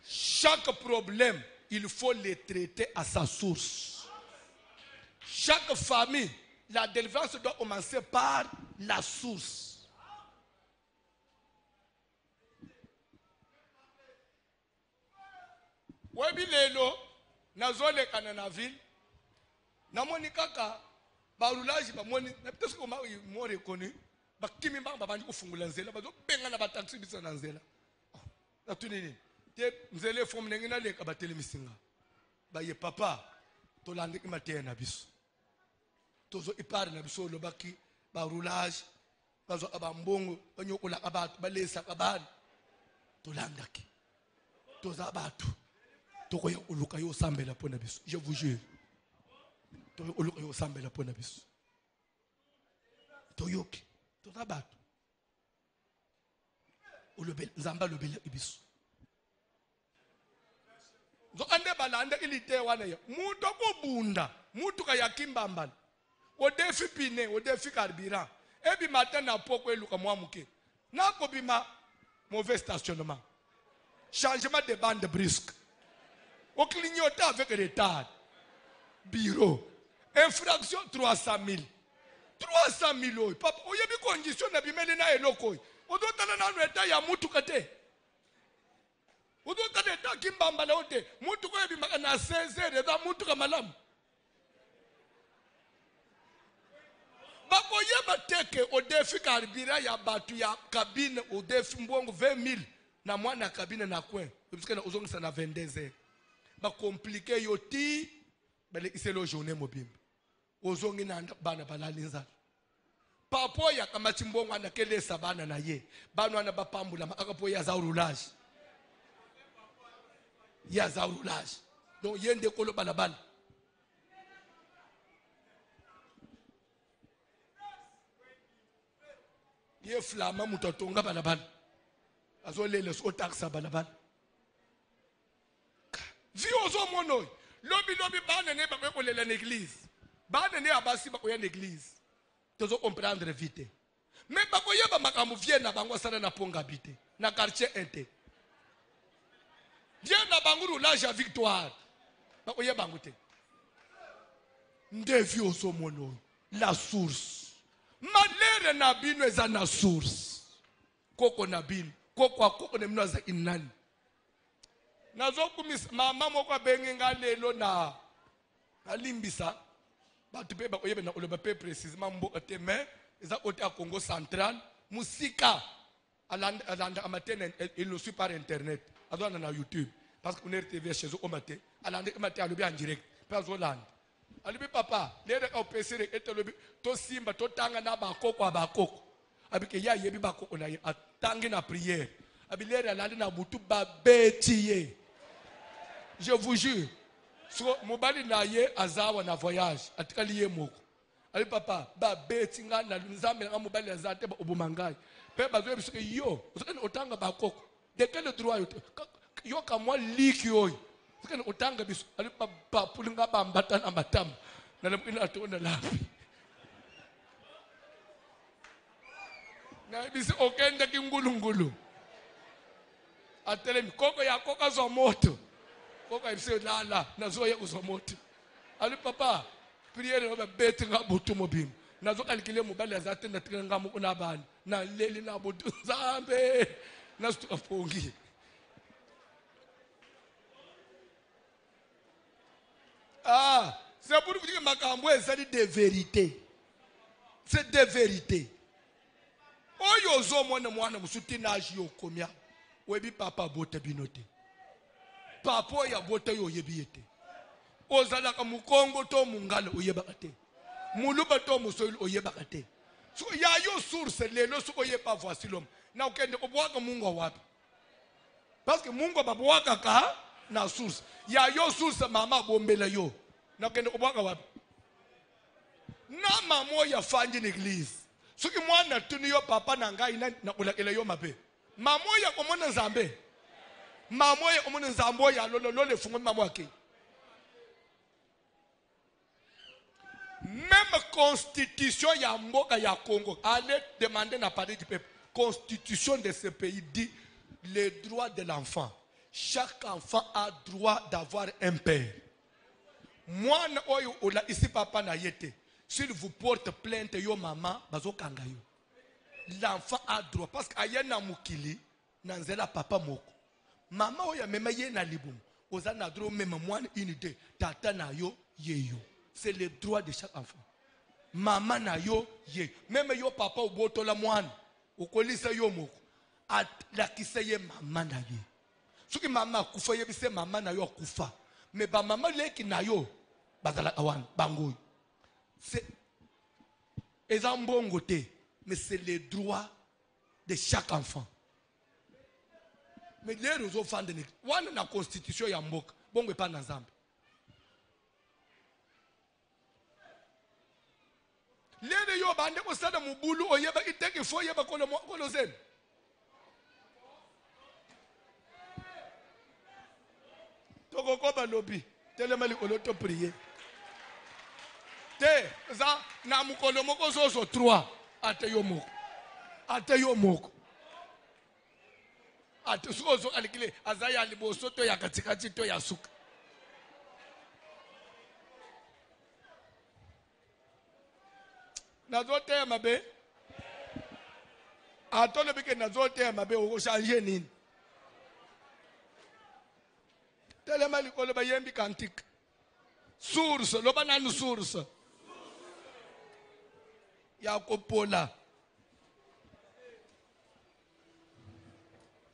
Chaque problème, il faut le traiter à sa source. Chaque famille, la délivrance doit commencer par la source. Webi lelo, nazole kanana ville, namoni kaka, barulage bamoni, na peut-être que moi reconnu, bakimi mbamba bandi kufungula nzela, bazo benga na bataxi bisa na nzela. Na tunini, te nzele fom nengina leka batele misinga. Ba ye papa, to lande ki matea na biso. Tozo ipare na biso lo baki barulage, bazo abambongo, banyokola abantu, balesa kabani. To landaki. Toza abatu. Tokoya uluka yo sambela pona biso. Je vous jure. Toyo uluka yo sambela pona biso. Toyoki. Toza batu. Ulobela nzamba lobela ibiso. Zo ande balanda ilite wana ya. Mutu kubunda, mutu kaya kimbambala. Odefi pine, odefi carburant. Ebi matin na poko eluka mwamuke. Nako bima mauvais stationnement. Changement de bande brusque. Au clignotant avec retard. Bureau. Infraction 300 000. 300 000 papa, oyebi condition na bimele na eloko. Odo tala na neta ya mutu kate. Odo tala ta kimbamba na ote. Mutu ko yebi na 16 da mutu kamalamu. Bako yeba teke odefi karibira ya batu ya kabine odefi mbongo 20 000 na mwana kabine na kwen. Ebiske na ozongisa na 22 ba compliqué yoti bale iselo journée mobimba ozongi na bana balalinza papo ya kama chimbongo na kelesa bana na ye bana na bapambula akapo ya za roulage donc yende kolo balabala ye flama mutotonga balabala azolele so taxa balabala. Vi ozo mono lobi bana ne ba ko lela l'église bana ne abasi ba ko ya l'église tozo comprendre vite mais ba ko yeba makambo vie na bango sana na ponga bite na quartier ente vie na bango roulage à victoire ba ko yeba ngote ndevi ozo mono la source malere na bino eza na source koko na bino koko ne mino za inani. Nazo kumisa mama moko benga lelo na alimbisa batu pe ba oyebe na oloba pe précisément mboka te mais eza côté à Congo central musika alanda amatene il le suit par internet azona na YouTube parce que on est TV chez eux au matin alanda matin alobi en direct pas Hollande alibi papa lere ka opesere etelobi to simba to tanga na bakoko abike ya yebi bakoko na atangi na prière abilere alanda na butu ba betiye. Je vous jure, so mobali na ye azawa na voyage atikali ye moko ali papa ba beti nga na nzambe nga mobali azate ba obumangai pe bazo biso yo uzakani otanga ba koko de quel droit yo ka moi liki yo uzakani otanga biso ali papa pulinga ba mbata na matamba na lemina atona lapi na biso okenda kingulungulu atelemi koko ya koka zo moto. Koko ibse lala nazoya kuzomoto ali papa priere ngoba beti ngabutu mobim nazo kalikile mobali azate ndatika ngamu kuna bani na leli na butu zambe nasto afongi c'est pour vous dire que makambo ezali de vérité, c'est de vérité. Oyo zo mwana musutinage yo komia webi papa bote binote papa ya bote yo yebiyete ozala ka mukongo to mungala oyebakate muluba to musoil oyebakate so ya yo source lelo so oyeba voici l'homme na ukende obwaka mungu wapi parce que mungu babwaka ka na source ya yo source mama bombela yo na ukende obwaka wapi na mama ya fandi l'église soki mwana tuni yo papa na ngai na kolakela yo mabe mama ya komona nzambe mama ya komona nzambo ya lolo le fungo mama yake même constitution ya mboka ya Congo allez demander na parler du peuple constitution de ce pays dit les droits de l'enfant chaque enfant a droit d'avoir un père mwana oyo ola ici papa na yete s'il vous porte plainte yo maman bazokanga yo l'enfant a droit parce que ayena mukili na nzela papa moko mama oyo mema ye na libumu oza na droit même mwana unité tata na yo yeyo c'est le droit de chaque enfant maman na yo ye même yo papa obotola mwana okolisa yo moko atlakisa ye mama na ye soki mama akufa ye bise mama na yo akufa mais ba mama leki na yo bazala awan bangoy c'est ezambongo te mais c'est le droit de chaque enfant mais les réseaux fans de wana na constitution ya mboka bongo pa na nzambe lele yo bande ko sada mubulu oyeba iteke fo yeba kolo zen toko ko ba lobi telemali ko to prier te za na mukolo moko zozo 3 ate yo moko ate sozo alikile azaya liboso to ya katikati to ya suka nazote ya mabe atole bike nazote ya mabe o changer nini telema likolo bayembi kantik source loba nanu source ya kopola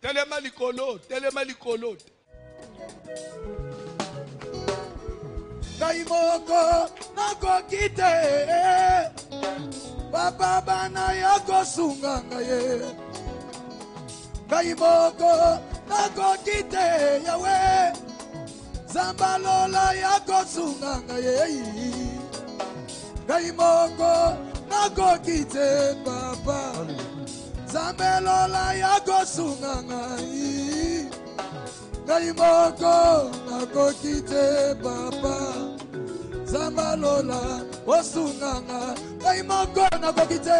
telema likolo Kaimoko nakokite papa bana yako sunganga ye Kaimoko nakokite yawe zambalola yako sunganga ye Kaimoko nakokite papa zambelola yako sunganga ye Kaimoko nakokite papa Zamalola osunganga Kaimoko nakokite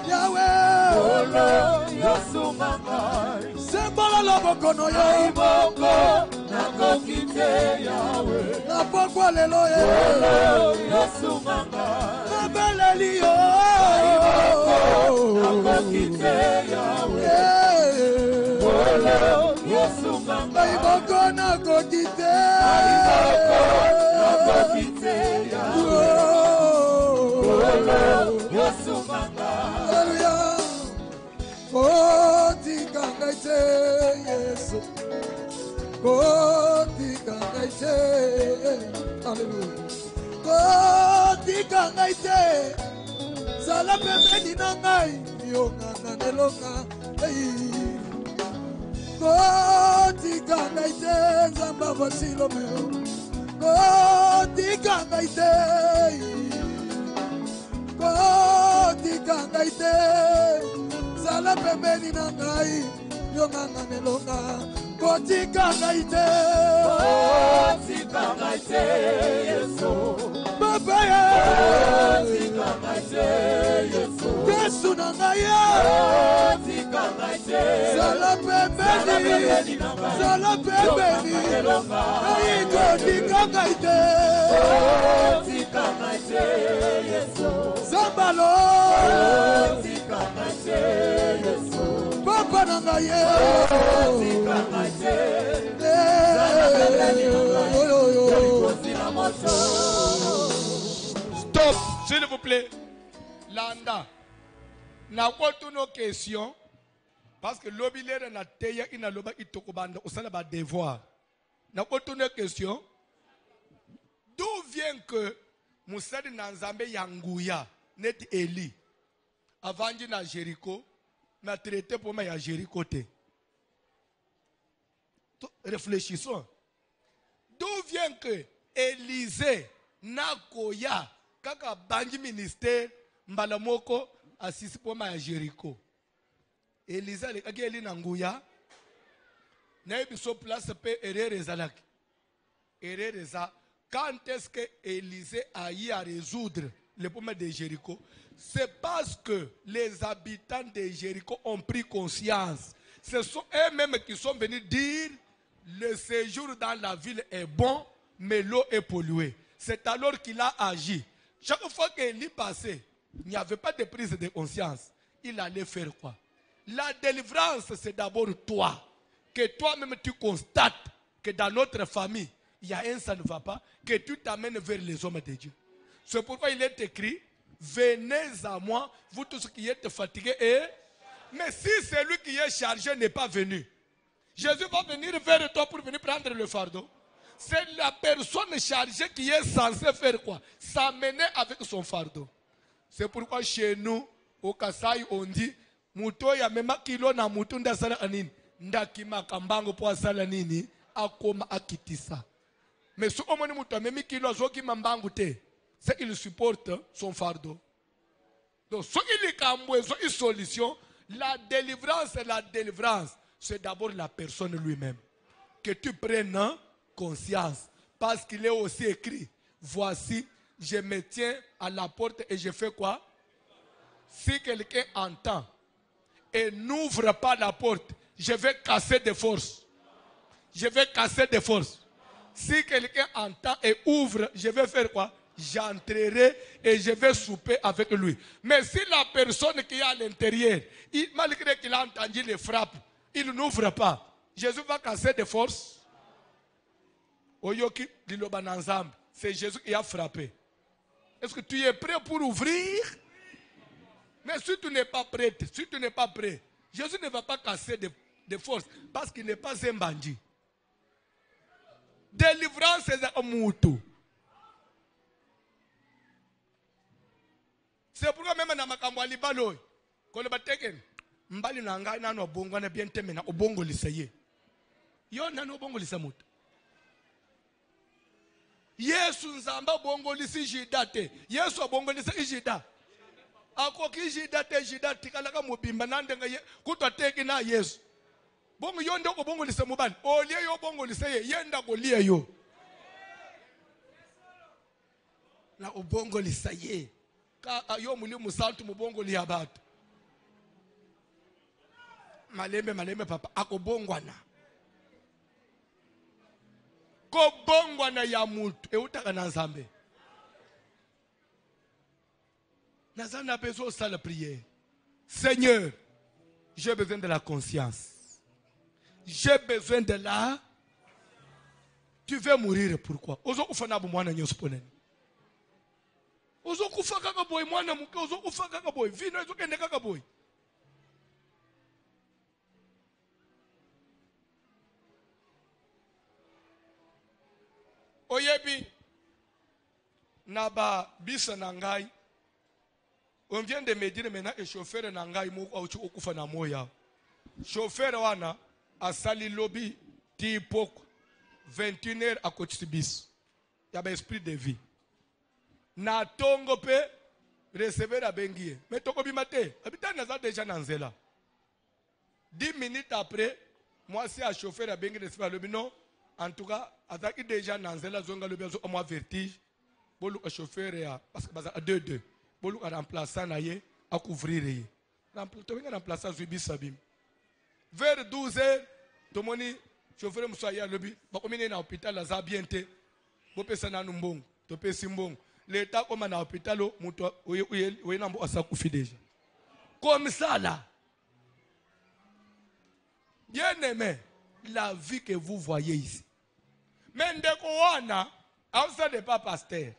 Yahweh Olo yosunganga Sembala lobokono yo Kaimoko nakokite Yahweh Napokwa lelo ye Olo yosunganga Nabeleli yo Kaimoko nakokite Yahweh Olo yosunganga Kaimoko nakokite Yahweh Olo yosunganga Hallelujah Kotika ngaite Yesu Kotika ngaite Hallelujah Kotika ngaite Sala pembeni na ngai Yonganga nelonga Kotika ngaite Nzamba vasilomeo Kotika ngaite Kotika ngaite Sala pembeni na ngai Yonganga nelonga Kotika ngaite Yesu Baba ya Kotika ngaite Yesu Yesu na ngai Kotika ngaite Sala pembeni Ai kotika ngaite Kotika ngaite Yesu Zambalo Kotika ngaite Yesu Papa na ngai Kotika ngaite Stop, s'il vous plaît. Landa. Na quoi toutes nos questions? Parce que l'obilère na teya ina loba itokobanda osala ba devoir. Na quoi toutes nos questions? D'où vient que Moussadi na Nzambe yanguya net Eli avandi na Jéricho na traité pour moi ya Jéricho te. Réfléchissons. D'où vient que Élisée nakoya kaka bangi ministère mbala moko asisi poma ya Jéricho. Élisée alekaki eli na nguya na biso place pe erreur ezalaki. Erreur eza quand est-ce que Élisée a eu à résoudre le problème de Jéricho? C'est parce que les habitants de Jéricho ont pris conscience. Ce sont eux-mêmes qui sont venus dire le séjour dans la ville est bon, mais l'eau est polluée. C'est alors qu'il a agi. Chaque fois qu'il y passait, il n'y avait pas de prise de conscience. Il allait faire quoi? La délivrance, c'est d'abord toi. Que toi-même tu constates que dans notre famille, il y a un ça ne va pas, que tu t'amènes vers les hommes de Dieu. C'est pourquoi il est écrit, venez à moi, vous tous qui êtes fatigués. Mais si celui qui est chargé n'est pas venu, Jésus va venir vers toi pour venir prendre le fardeau. C'est la personne chargée qui est censée faire quoi? S'amener avec son fardeau. C'est pourquoi chez nous, au Kasai, on dit, Muto ya mema kilo na mutu ndasala anini. Ndakima kambango po asala nini. Akoma akitisa. Mais si on moni mutu memi kilo azoki mambango te, c'est qu'il supporte son fardeau. Donc, ce qu'il est comme une solution, la délivrance, c'est d'abord la personne lui-même. Que tu prennes conscience. Parce qu'il est aussi écrit, voici, je me tiens à la porte et je fais quoi? Si quelqu'un entend et n'ouvre pas la porte, je vais casser de force. Je vais casser de force. Si quelqu'un entend et ouvre, je vais faire quoi? J'entrerai et je vais souper avec lui. Mais si la personne qui est à l'intérieur, malgré qu'il a entendu les frappes, il n'ouvre pas, Jésus va casser de force. Oyoki dilobananzam, c'est Jésus qui a frappé. Est-ce que tu es prêt pour ouvrir? Mais si tu n'es pas prêt, Jésus ne va pas casser de force parce qu'il n'est pas un bandit. Délivrance est un moutou. C'est pourquoi même dans makambo alibalo, quand le bateken, mbali na ngai na no bongo na bien teme na obongo lisaye. Yo na no bongo lisamut. Yesu nzamba bongo lisi jidate. Yesu bongo lisi jida. Ako ki jidate jidate kalaka mobimba nande nga kutwa teki na Yesu. Bongo yo ndoko bongo lisamubani. Olie yo bongo lisaye yenda ko lie yo. Na obongo lisaye. Yo muli musantu mubongo li abatu. Malembe papa akobongwana. Kobongwana ya mutu eutaka na nzambe. Nazana besoin de la prière. Seigneur, j'ai besoin de la conscience. J'ai besoin de la. Tu veux mourir pourquoi? Ozo kufana bu mwana nyoso ponene. Ozo kufa kaka boy mwana muke ozo kufa kaka boy vino ezo kende kaka boy. Oyebi naba bisa nangai. On vient de me dire maintenant que chauffeur nangai moko auchi okufa na moya. Chauffeur wana asali lobby tipok 21h à Kochibis. Il y a un esprit de vie. Na tongo pe recevoir à bengie. Mais toko bimate, habitant naza déjà nanzela. 10 minutes après, moi c'est à chauffeur à bengie recevoir le non. En tout cas, azaki déjà nanzela zonga le bezo moi vertige. Bolu a chauffeur ya parce que baza 2-2. Bolu a remplaçant na ye à couvrir ye. Remplaçant zubi sabim. Vers 12h, tomoni chauffeur msoya lobi, bakomine na hôpital la za bienté. Bopesa na numbongo, topesi mbongo. L'état comme na hôpital muto oye nambo asakufi déjà. Comme ça là. Bien aimé, la vie que vous voyez ici. Mais ndeko wana, ça n'est pas pasteur.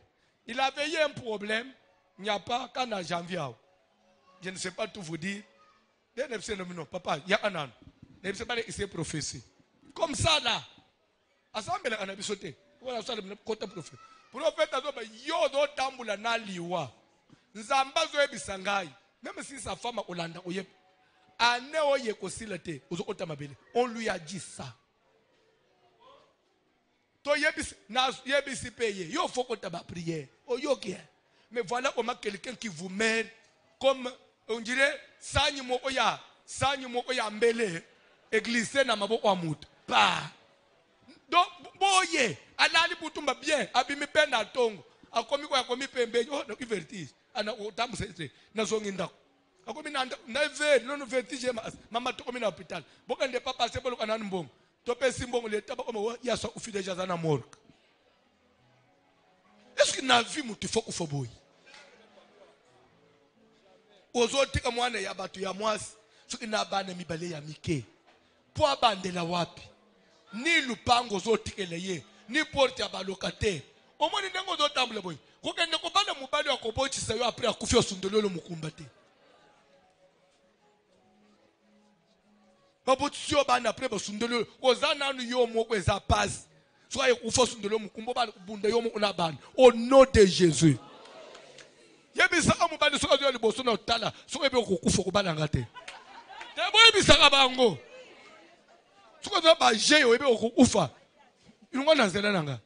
Il avait eu un problème, il n'y a pas qu'en janvier. Je ne sais pas tout vous dire. Non, papa, il y a un an. Je ne sais pas si c'est prophétie. Comme ça là. Assemblée on a sauté. Voilà ça le côté prophète. Prophète azoba yo do tambula na liwa. Nzamba zo ebisangai. Même si sa femme a Olanda oyep. Ane oye kosilete ozo otamabele. On lui a dit ça. To yebisi paye. Yo faut que tu aies prière. Oh yo qui est. Mais voilà comment quelqu'un qui vous mène comme on dirait sanyi moko ya mbele et glisser na maboko wa mutu. Pa. Donc boye alali butumba bien abimi pena tongo. Akomi ko yakomi pembe. Oh no vertige. Ana otamu sese na zonginda. Akomi na ver no vertige mama to komi na hôpital. Boka nde pas passer bolo kanani mbongo. Topé simbongo leta ba komo ya so ufi déjà za na morgue. Est-ce que na vie mutu faut ko boy? Ozotika mwana ya batu ya mwasi soki na bana mibale ya mike po abandela wapi ni lupango ozotikele ye ni porte ya balocataire omoni ndenge ozotambula boye kokende kobana mobali wa kobotisa yo apres akufi osundololo mukumba te babotisi yo bana apres basundololo oza nanu yo moko eza pasi soki aye kufa osundololo mukumba bana kubunda yo moko na bana au nom de Jésus. Yebisaka mobali soka zo liboso na otala soka ebe okukufa kobana ngate tebo yebisaka bango soka zo ba jeyo ebe okukufa ilunga na nzela nanga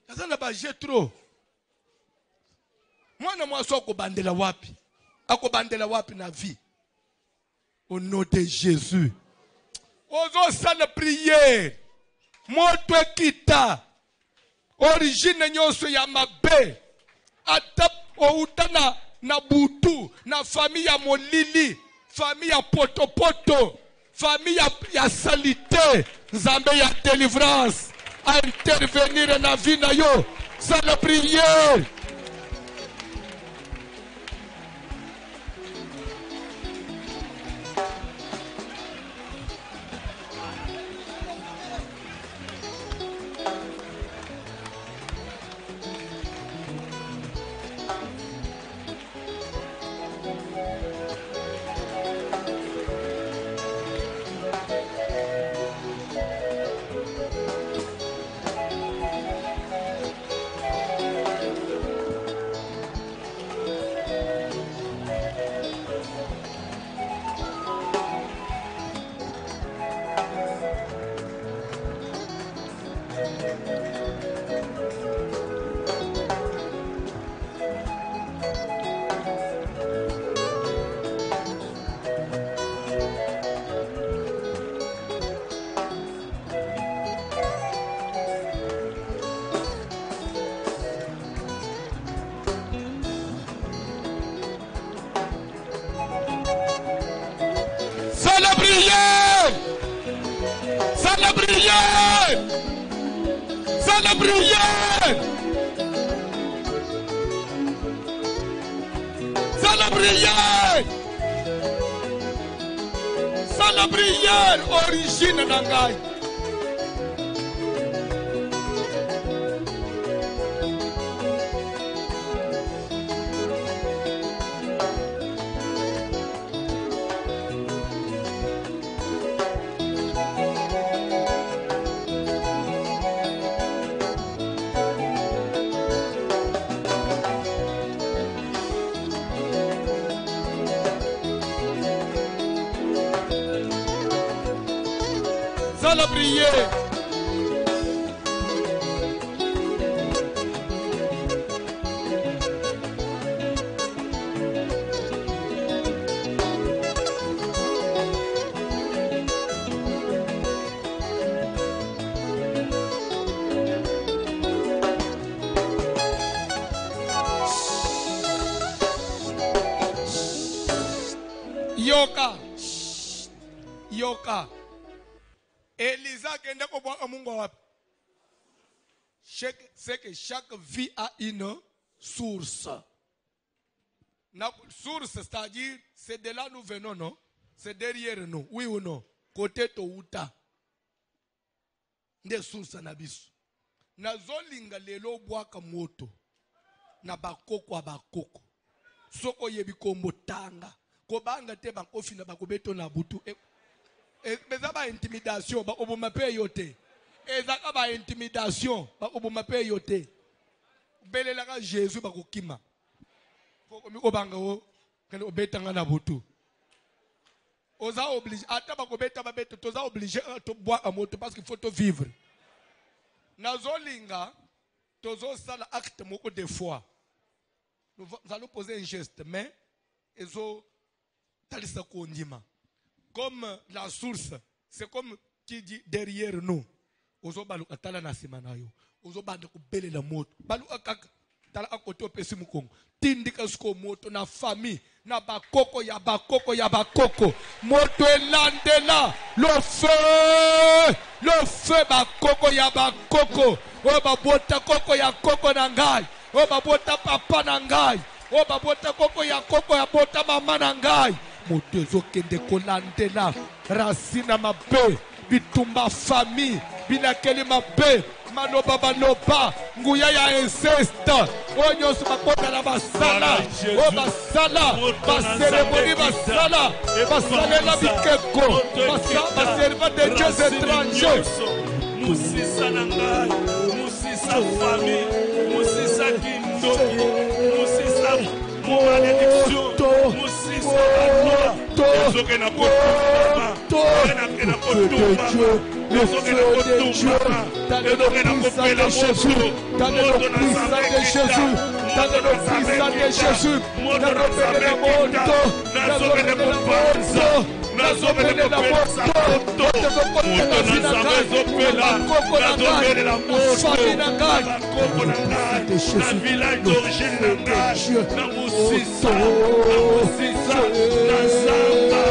azana ba je trop mwana mwaso akobandela wapi na vie au nom de Jésus. Ozo sala prière moto ekita origine nyonso ya mabe ata outana na butu na famille ya molili famille ya potopoto famille ya salité nzambe ya délivrance a intervenir na vie na yo sans la prière. Sans la prière, origine nangai. Sans la prière. Yoka. Elisa kende ko bwa mungu wapi? C'est que chaque vie a une source. La source, c'est-à-dire, c'est de là nous venons, non? C'est derrière nous, oui ou non? Côté Touta. Des sources na biso. Na zolinga lelo bwaka moto. Na bakoko a bakoko. Soko yebi kombo tanga. Kobanga te bakofi na bakobeto na butu. Eza ba intimidation ba oboma pe yote. Eza ba intimidation ba oboma pe yote. Belela ka Jésus ba kokima. Ko mi obanga o kele obetanga na butu. Osa obligé. Ata bakobeta babeta toza obligé to boire à moto parce qu'il faut te vivre. Nazolinga tozo sala acte moko de foi. Nous allons poser un geste, mais ezo talisa kondima. Comme la source, c'est comme qui dit derrière nous. Ozo balu atala na simanayo. Ozo bande ko bele la moto. Balu akak tala akoto pesi mukongo. Tindika sko moto na famille na bakoko ya bakoko ya bakoko. Moto elandela le feu bakoko ya bakoko. O babota koko ya koko na ngai. O babota papa na ngai. O babota koko ya bota mama na ngai. Moto ezokende kolandela racine mabe bitumba famille binakeli mabe maloba baloba nguya ya inceste onyo subakota na basala o basala baseremoni basala basalela bikeko baserva de dieux étrangers musisa na ngai musisa famille musisa kindoki musisa malédiction musisa batoa ezoke na kotumba na kotumba ezoke na kotumba ezoke na kopela moto moto na nzambe kita moto na nzambe kita moto na nzambe kita nazobele kopanza nazobele kopelisa moto moto na nzambe ezopela nazobelela moto na bakoko na ngai na village d'origine na ngai na musisa na zamba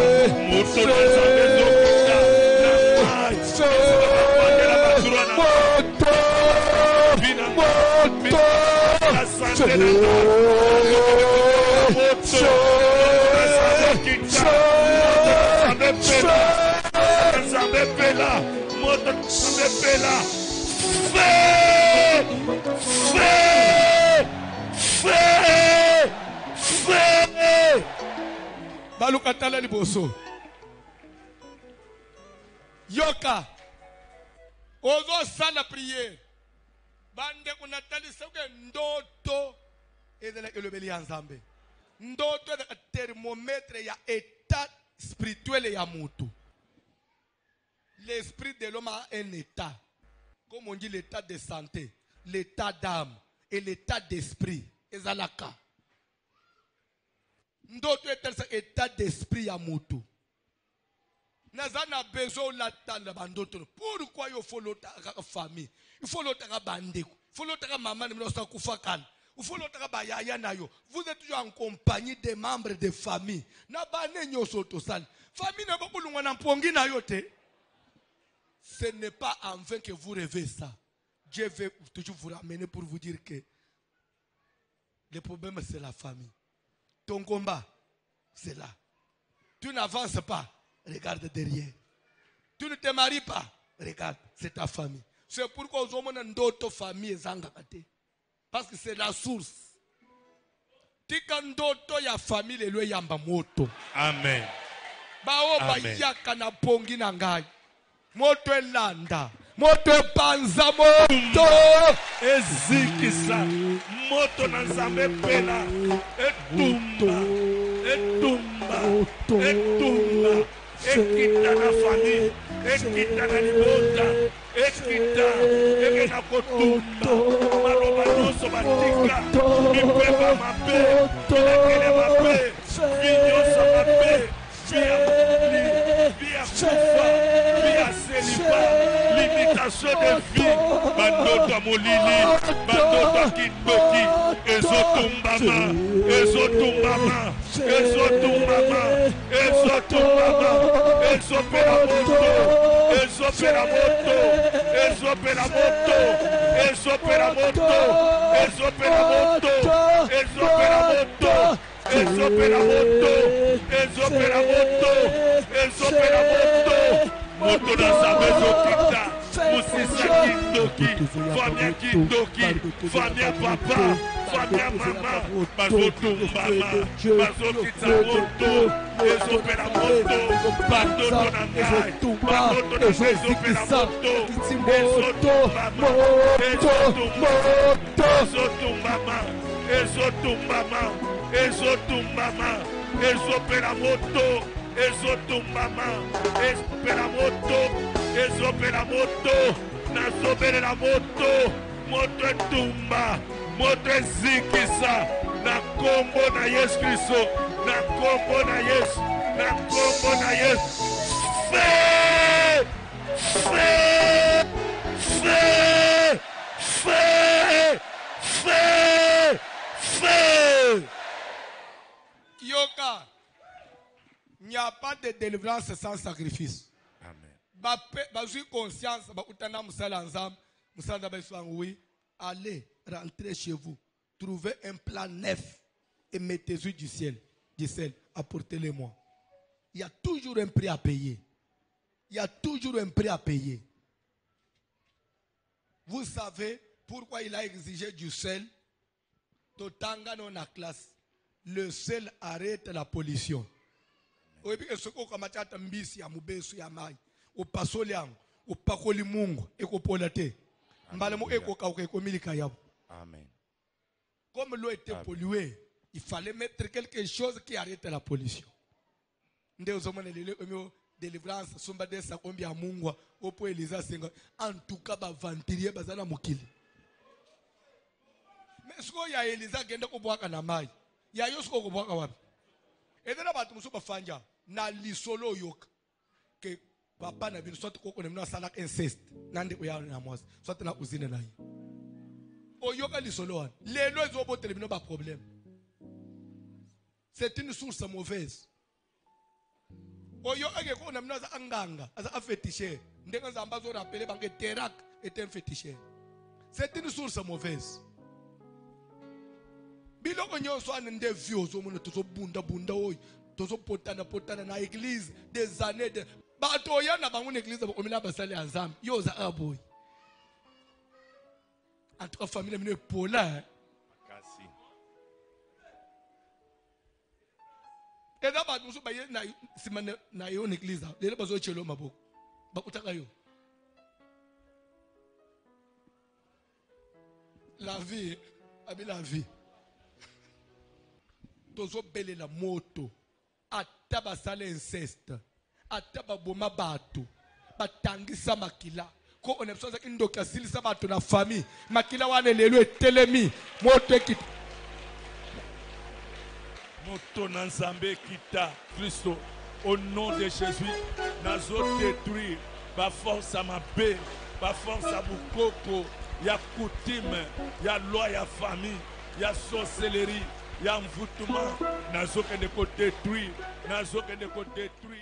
moto na nzambe ezopela na ngai ezopela baturwa na bina na sante na ngai moto na nzambe kita Nzambe pela moto nzambe pela feu baluka tala liboso yoka ozo sala prière bande kunatalisa ke ndoto ezela elobeli ya nzambe ndoto ezela thermomètre ya état spirituel ya mutu. L'esprit de l'homme a un état, comme on dit l'état de santé, l'état d'âme et l'état d'esprit. Ezalaka. Ndoto est état d'esprit ya mutu. Nazana besoin la tanda bandoto. Pourquoi il faut l'autre famille? Il faut l'autre bandeko. Il faut l'autre maman de l'autre kufakal. Vous êtes toujours en compagnie des membres de famille. Ce n'est pas en vain que vous rêvez ça. Dieu veut toujours vous ramener pour vous dire que le problème c'est la famille. Ton combat, c'est là. Tu n'avances pas, regarde derrière. Tu ne te maries pas, regarde, c'est ta famille. C'est pourquoi nous avons d'autres familles. Parce que c'est la source. Tika ndoto ya famille elwe yamba moto. Amen. Bao bayaka na pongi na ngai. Moto elanda. Moto epanza moto. Ezikisa. Moto na nzambe pela. Etumba. Etumba. Etumba. Ekita na famille. Ekita na libota. Ekita. Ekena kotumba. Maloba nyonso batika. Mipeba mabe. Minakele mabe. Vinyosa mabe. Via mobli. Via kufa. Via seliba. Limitation de vie. Bandoto molili. Bandoto kindoki. Ezotumbama. Ezotumbama. Ezotumbama. Ezotumbama. Ezopera moto. Ezopera moto. Ezopera moto. Ezopera moto. Ezopera moto. Ezopera moto. Ezopera moto. Ezopera moto. Ezopera moto. Moto na sabezo kita. Musisa kindoki. Famia kindoki. Famia papa. Famia mama. Bazotumbama. Bazokita moto. Ezopera moto. Bandoto na ngai. Bandoto na ezopera moto. Ezotumbama. Ezotumbama. Ezotumbama. Ezotumbama. Ezopera moto. ezotumbama, espera moto, ezopela moto, nazobelela moto, moto etumba, moto ezikisa, na kombo na Yesu Kristo, na kombo na Yesu, na kombo na Yesu. Feu! Feu! Feu! Feu! Feu! Feu! Yoka, il n'y a pas de délivrance sans sacrifice. Amen. J'ai conscience, oui, allez, rentrez chez vous, trouvez un plat neuf et mettez-y du sel, apportez-le-moi. Il y a toujours un prix à payer. Il y a toujours un prix à payer. Vous savez pourquoi il a exigé du sel? Totanga non la classe. Le sel arrête la pollution. Au Amen. Comme l'eau était polluée, il fallait mettre quelque chose qui arrête la pollution. Délivrance, en tout cas, ventilier bazana mukili. Mais ce qu'il y a Elisa qui est na mai. Ya yosko ko bwaka wapi? Edena batu musuba fanja na lisolo yoka. Ke papa na bino soit ko na sala incest. Nande uya na mos. Soit na usine na yi. O yoka lisolo wan. Lelo ezo bote bino ba problème. C'est une source mauvaise. O yoka ke ko na mna za anganga, za féticheur. Ndenga za ambazo rappeler banque Terak est un féticheur. C'est une source mauvaise. Biloko nyonso anende vieux zo mona tozo bunda oy tozo potana na église des années de bato yana bango na église ba omina basali azam yo za aboy en tout cas famille mine pola Kasi. et da ba muso ba na simana na yo na église lelo bazo chelo maboko ba utaka yo la vie abi la vie. Tozo bele la moto ataba sale inceste ataba boma bato batangisa makila ko on ebisoza kindoka silisa bato na famille makila wane lelo etelemi moto ekita Moto na Nzambe kita Kristo au nom de Jésus nazo détruire ba force à ma paix, ba force à bukoko, ya coutume, ya loi, ya famille, ya sorcellerie. Il y a un voûtement, nazo que de détruire, nazo que de détruire.